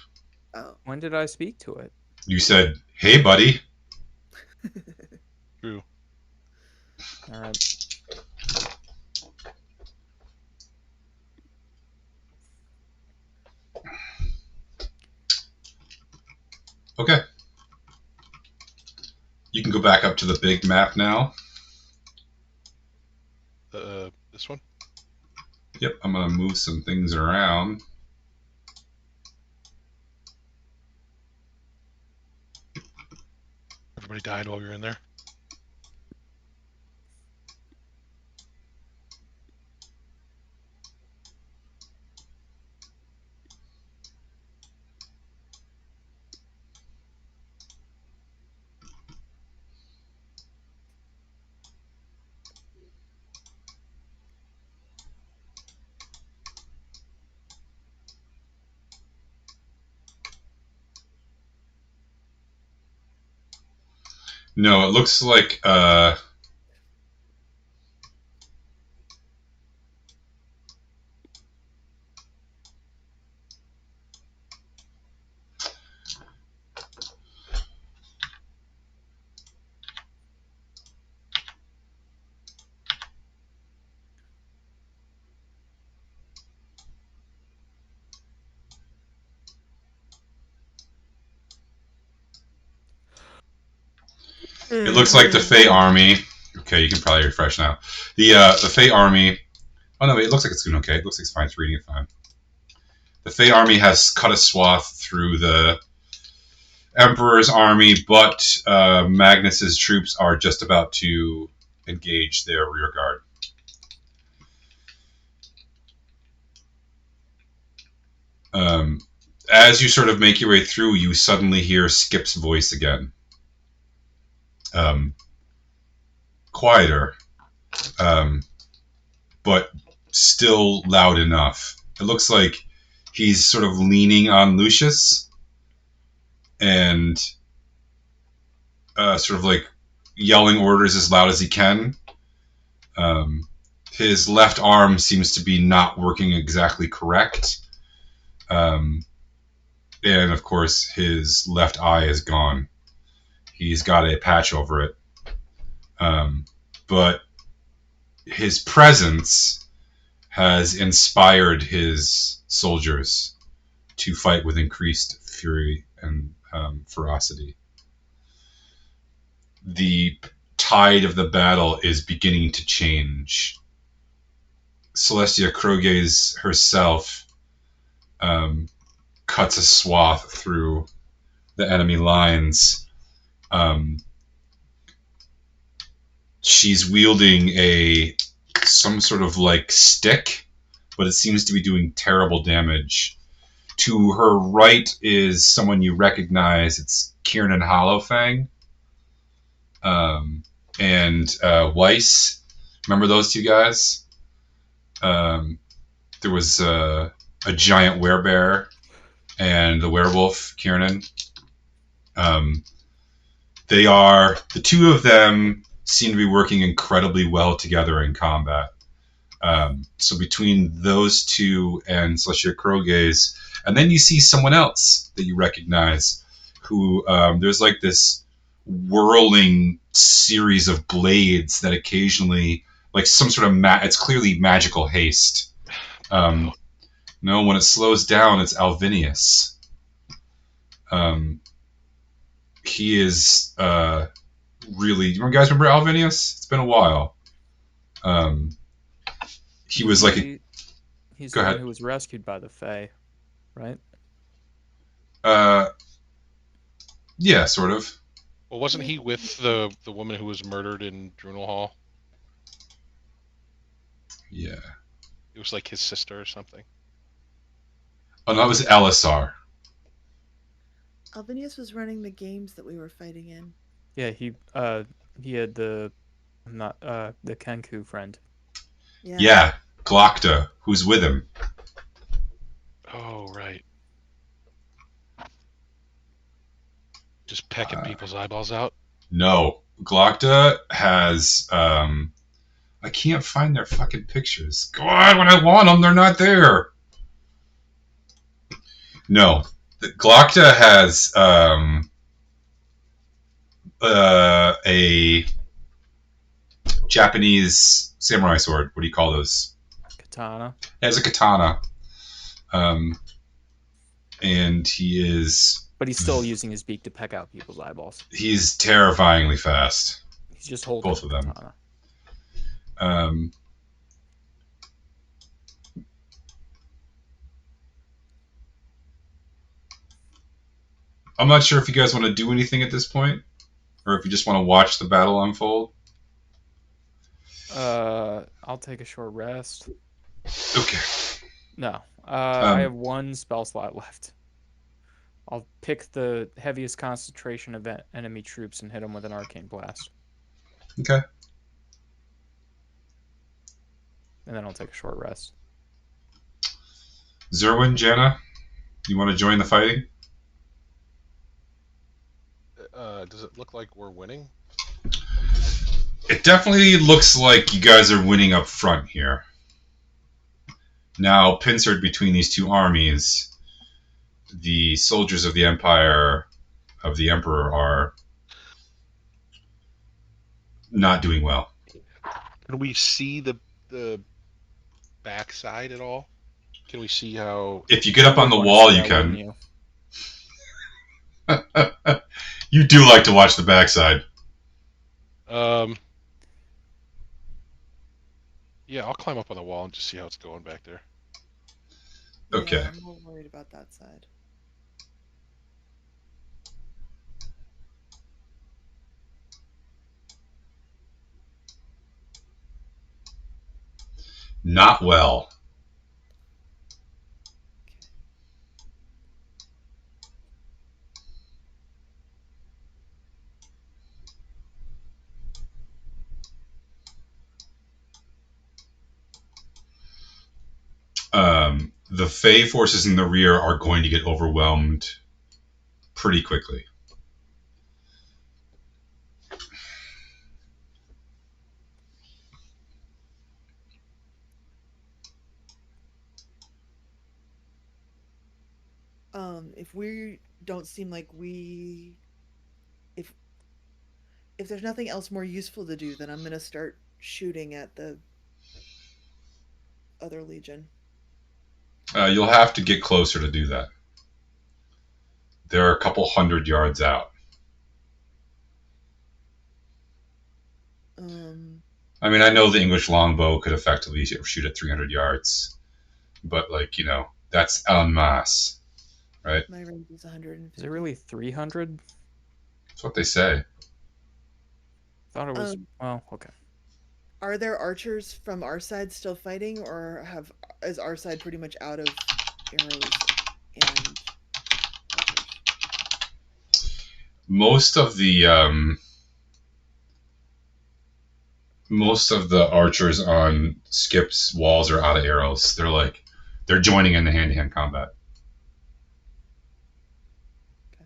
Oh. When did I speak to it? You said, "Hey, buddy." True. All right. Okay. You can go back up to the big map now. This one? Yep, I'm going to move some things around. Everybody died while we were in there. No, it looks like It looks like the Fey army. Okay, you can probably refresh now. The Fey army. Oh no, it looks like it's doing okay. It looks like it's fine. It's reading it fine. The Fey army has cut a swath through the Emperor's army, but Magnus's troops are just about to engage their rear guard. As you sort of make your way through, you suddenly hear Skip's voice again. Quieter, but still loud enough. It looks like he's sort of leaning on Lucius and sort of like yelling orders as loud as he can. His left arm seems to be not working exactly correct. And of course, his left eye is gone. He's got a patch over it. But his presence has inspired his soldiers to fight with increased fury and ferocity. The tide of the battle is beginning to change. Celestia Kroges herself cuts a swath through the enemy lines. She's wielding some sort of like stick, but it seems to be doing terrible damage. To her right is someone you recognize. It's Kiernan Hollowfang and Weiss. Remember those two guys? There was a giant werebear and the werewolf, Kiernan. The two of them seem to be working incredibly well together in combat. So between those two and Celestia Kroges, and then you see someone else that you recognize, who there's like this whirling series of blades that occasionally, like some sort of it's clearly magical haste. No, when it slows down, it's Alvinius. He is really. You guys remember Alvinius? It's been a while. He was like he's Go the ahead. one who was rescued by the Fae, right? Yeah, sort of. Well, wasn't he with the woman who was murdered in Drunel Hall? Yeah. It was like his sister or something. Oh, no, that was Elisar. Albinius was running the games that we were fighting in. Yeah, he had the Kenku friend. Yeah. Glokta, who's with him. Oh, right. Just pecking people's eyeballs out? No. Glokta has... I can't find their fucking pictures. God, when I want them, they're not there. No. Glokta has a Japanese samurai sword. What do you call those? Katana. He has a katana. And he is... But he's still using his beak to peck out people's eyeballs. He's terrifyingly fast. He's just holding Both of them. Katana. I'm not sure if you guys want to do anything at this point, or if you just want to watch the battle unfold. I'll take a short rest. Okay. No. I have one spell slot left. I'll pick the heaviest concentration of enemy troops and hit them with an arcane blast. Okay. And then I'll take a short rest. Zerwin, Janna, you want to join the fighting? Does it look like we're winning? It definitely looks like you guys are winning up front here. Now, pincered between these two armies, the soldiers of the Empire of the Emperor are not doing well. Can we see the backside at all? Can we see how... If you get up on the I wanna wall, see you that, can. wouldn't you? You do like to watch the backside. Yeah, I'll climb up on the wall and just see how it's going back there. Okay. Yeah, I'm more worried about that side. Not well. The Fey forces in the rear are going to get overwhelmed pretty quickly. If we don't seem like if there's nothing else more useful to do, then I'm gonna start shooting at the other legion. You'll have to get closer to do that. They're a couple 100 yards out. I mean, I know the English longbow could effectively shoot at 300 yards, but that's en masse, right? My range is 150. Is it really 300? That's what they say. Thought it was. Well, okay. Are there archers from our side still fighting, or is our side pretty much out of arrows and archers? Most of the archers on Skip's walls are out of arrows. They're joining in the hand-to-hand combat. Okay.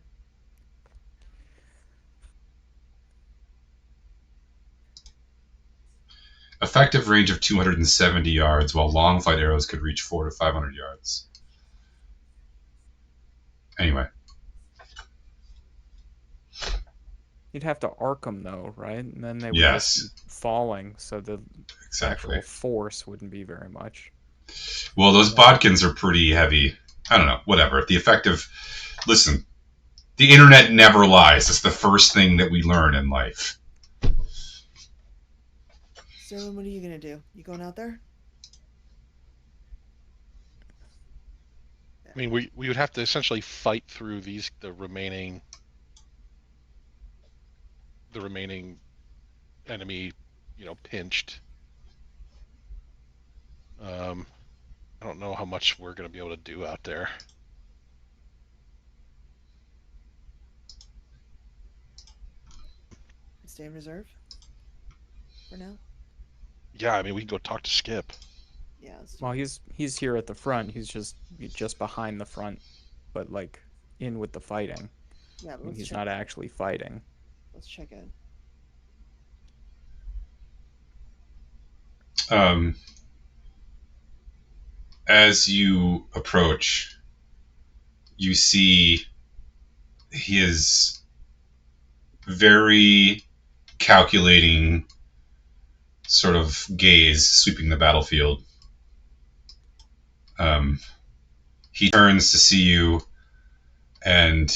Effective range of 270 yards, while long fight arrows could reach 400 to 500 yards. Anyway. You'd have to arc them though, right? And then they would Yes. just be falling, so the Exactly. actual force wouldn't be very much. Well, those bodkins are pretty heavy. I don't know. Whatever. Listen, the internet never lies. It's the first thing that we learn in life. So what are you gonna do? You going out there? I mean, we would have to essentially fight through the remaining enemy, pinched. I don't know how much we're going to be able to do out there. Stay in reserve for now. Yeah, I mean, we can go talk to Skip. Yeah. Well, he's here at the front. He's just behind the front, but like in with the fighting. Yeah, I mean, he's not actually fighting. Let's check in. As you approach, you see his very calculating sort of gaze sweeping the battlefield. He turns to see you, and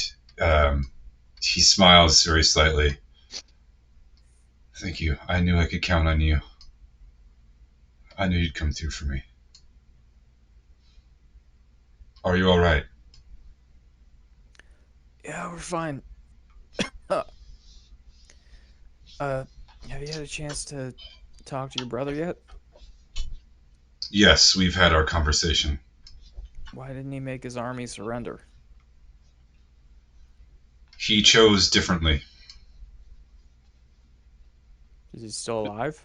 he smiles very slightly. Thank you. I knew I could count on you. I knew you'd come through for me. Are you all right? Yeah, we're fine. Have you had a chance to talk to your brother yet? Yes, we've had our conversation. Why didn't he make his army surrender? He chose differently. Is he still alive?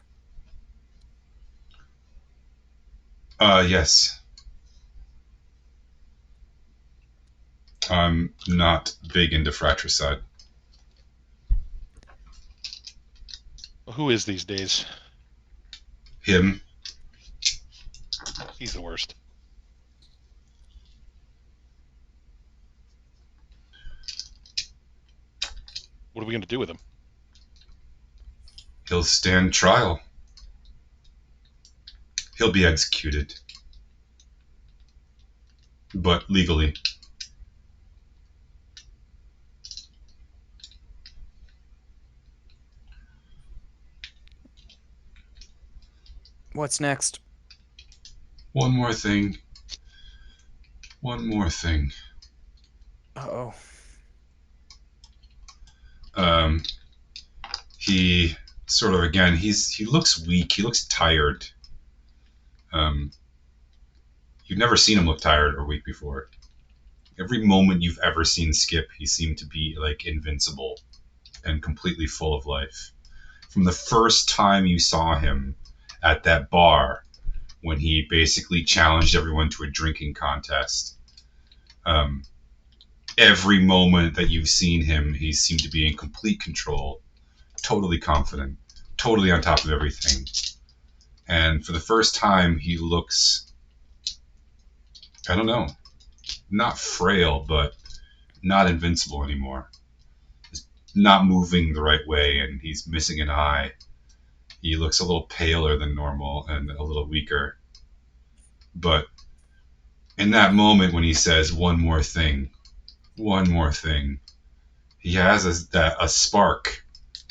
Yes. I'm not big into fratricide. Who is these days? Him. He's the worst. What are we going to do with him? He'll stand trial. He'll be executed. But legally. What's next? One more thing. Uh-oh. He sort of, again, he looks weak. He looks tired. You've never seen him look tired or weak before. Every moment you've ever seen Skip, he seemed to be like invincible and completely full of life. From the first time you saw him at that bar, when he basically challenged everyone to a drinking contest, every moment that you've seen him, he seemed to be in complete control, totally confident, totally on top of everything. And for the first time, he looks, I don't know, not frail, but not invincible anymore. He's not moving the right way, and he's missing an eye. He looks a little paler than normal and a little weaker. But in that moment when he says one more thing, he has a spark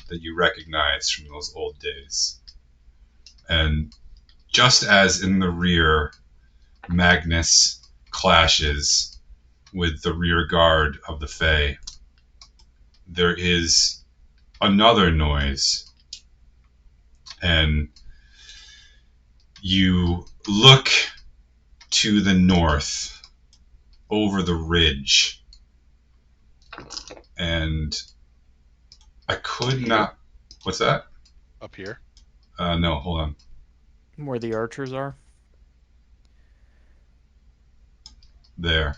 that you recognize from those old days. And just as in the rear, Magnus clashes with the rear guard of the Fae, there is another noise. And you look to the north over the ridge, and I could not. What's that? Up here. No, hold on. Where the archers are? There.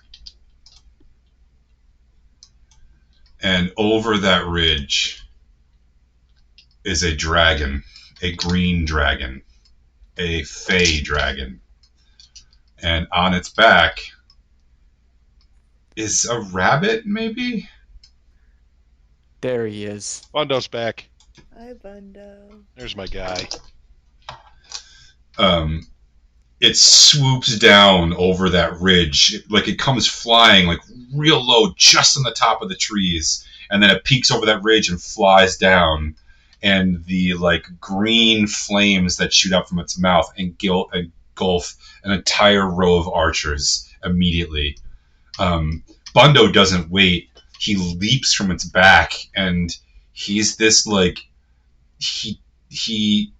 And over that ridge is a dragon, a green dragon, a Fey dragon. And on its back is a rabbit, maybe? There he is. Bundo's back. Hi, Bundo. There's my guy. It swoops down over that ridge, like it comes flying like real low just on the top of the trees, and then it peeks over that ridge and flies down, and the like green flames that shoot out from its mouth engulf an entire row of archers immediately. Bundo doesn't wait. He leaps from its back, and he's this like he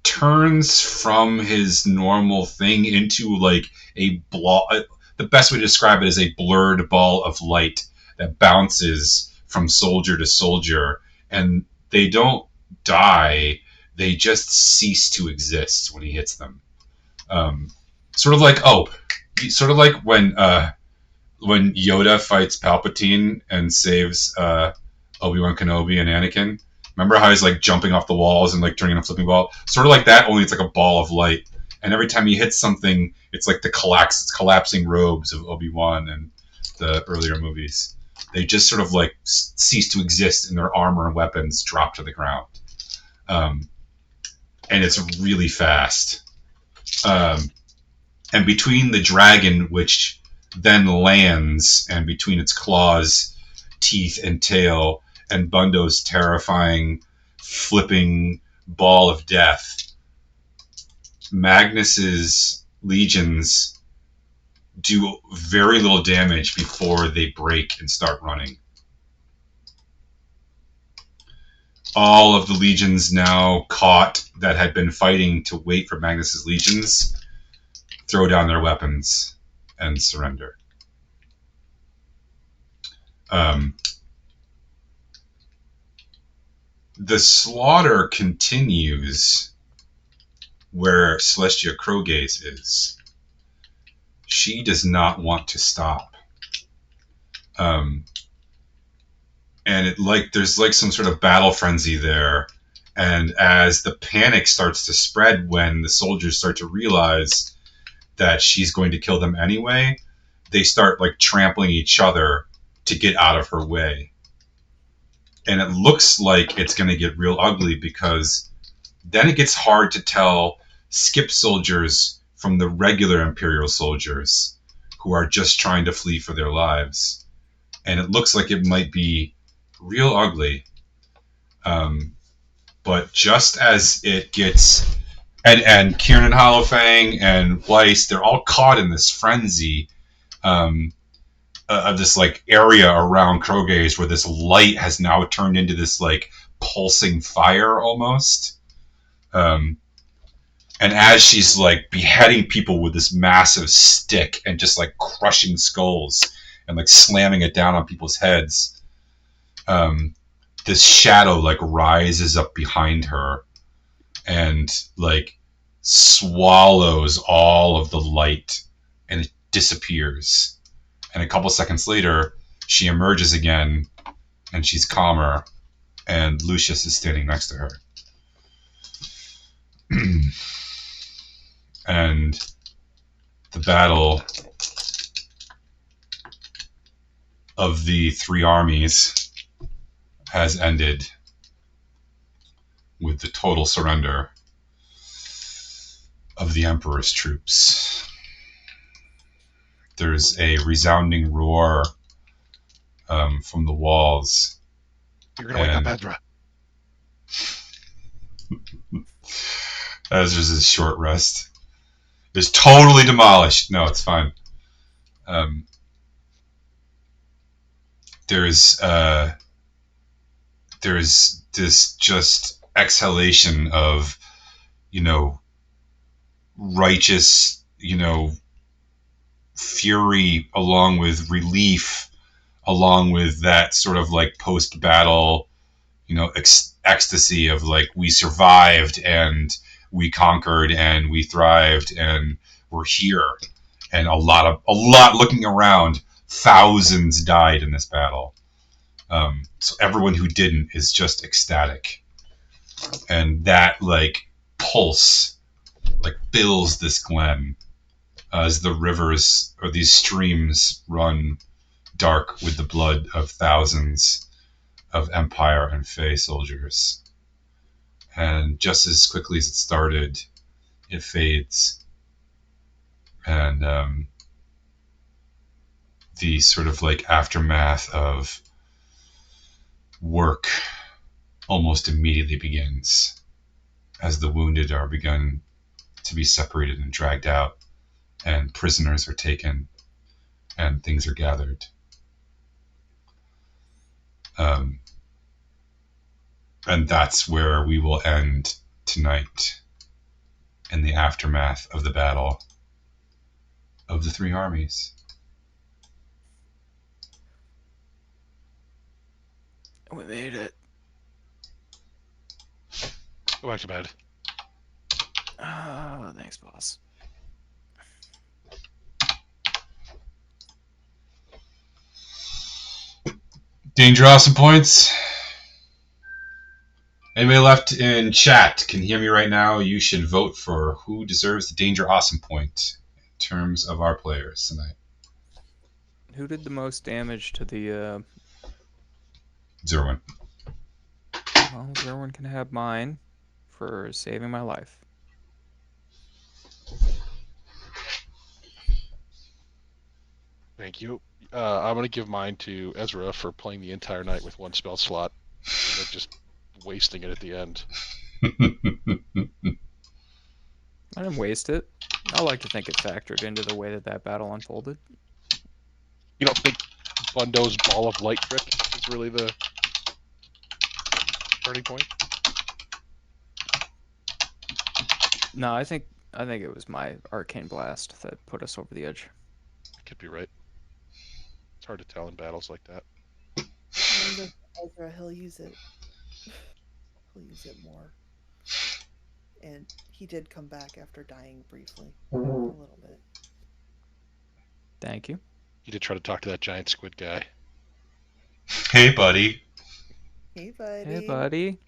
turns from his normal thing into like a ball. The best way to describe it is a blurred ball of light that bounces from soldier to soldier, and they don't die, they just cease to exist when he hits them. Sort of like when Yoda fights Palpatine and saves Obi-Wan Kenobi and Anakin. Remember how he's like jumping off the walls and like turning a flipping ball? Sort of like that, only it's like a ball of light. And every time he hits something, it's like it's collapsing robes of Obi-Wan and the earlier movies. They just sort of like cease to exist, and their armor and weapons drop to the ground. And it's really fast. And between the dragon, which then lands, and between its claws, teeth, and tail, and Bundo's terrifying flipping ball of death, Magnus's legions do very little damage before they break and start running. All of the legions now caught that had been fighting to wait for Magnus's legions throw down their weapons and surrender. The slaughter continues where Celestia Crowgaze is. She does not want to stop. And there's like some sort of battle frenzy there. And as the panic starts to spread when the soldiers start to realize that she's going to kill them anyway, they start like trampling each other to get out of her way. And it looks like it's going to get real ugly, because then it gets hard to tell Skip soldiers from the regular Imperial soldiers who are just trying to flee for their lives. And it looks like it might be real ugly. But just as it gets and Kieran Hollowfang and Weiss, they're all caught in this frenzy of this like area around Krogaze where this light has now turned into this like pulsing fire almost. And as she's like beheading people with this massive stick and just like crushing skulls and like slamming it down on people's heads, this shadow like rises up behind her and like swallows all of the light and it disappears. And a couple seconds later, she emerges again and she's calmer and Lucius is standing next to her. And the battle of the three armies has ended with the total surrender of the Emperor's troops. There's a resounding roar from the walls. You're gonna wake up Ezra. Ezra's a short rest. It's totally demolished. No, it's fine. There's this just exhalation of, righteous, fury, along with relief, along with that sort of like post-battle, ecstasy of like, we survived and we conquered and we thrived and we're here. And a lot looking around, thousands died in this battle. So everyone who didn't is just ecstatic. And that like pulse like fills this glen as the rivers or these streams run dark with the blood of thousands of Empire and Fae soldiers. And just as quickly as it started, it fades. And the sort of like aftermath of work almost immediately begins as the wounded are begun to be separated and dragged out, and prisoners are taken, and things are gathered. And that's where we will end tonight, in the aftermath of the battle of the three armies. We made it. Go back to bed. Oh, thanks, boss. Danger awesome points. Anybody left in chat can hear me right now? You should vote for who deserves the Danger Awesome point in terms of our players tonight. Who did the most damage to the... Zerwin. Well, Zerwin can have mine for saving my life. Thank you. I'm going to give mine to Ezra for playing the entire night with one spell slot and then just wasting it at the end. I didn't waste it. I like to think it factored into the way that battle unfolded. You don't think Bundo's ball of light trick is really the turning point? No, I think it was my arcane blast that put us over the edge. Could be right. It's hard to tell in battles like that. Ezra, he'll use it. He'll use it more. And he did come back after dying briefly, a little bit. Thank you. You did try to talk to that giant squid guy. Hey, buddy. Hey, buddy. Hey, buddy.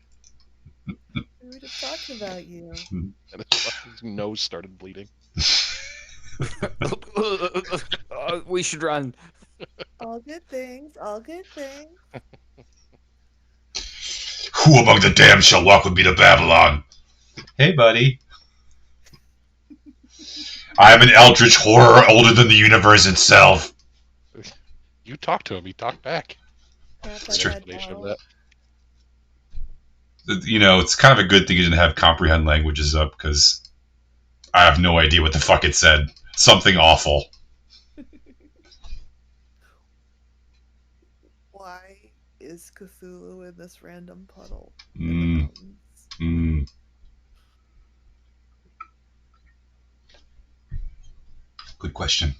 We were just talking about you. And his nose started bleeding. We should run. All good things, all good things. Who among the damned shall walk with me to Babylon? Hey, buddy. I am an eldritch horror older than the universe itself. You talked to him, he talked back. It's true. Of that. It's kind of a good thing you didn't have comprehend languages up, because I have no idea what the fuck it said. Something awful. Why is Cthulhu in this random puddle in the Mm, mountains? mm. Good question.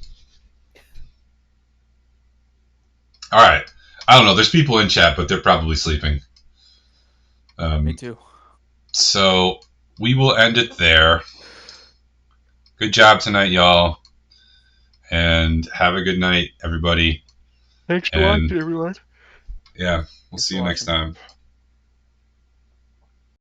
All right. I don't know. There's people in chat, but they're probably sleeping. Me too. So we will end it there. Good job tonight, y'all. And have a good night, everybody. Thanks for And watching, everyone. yeah, we'll Thanks see for you next watching. time.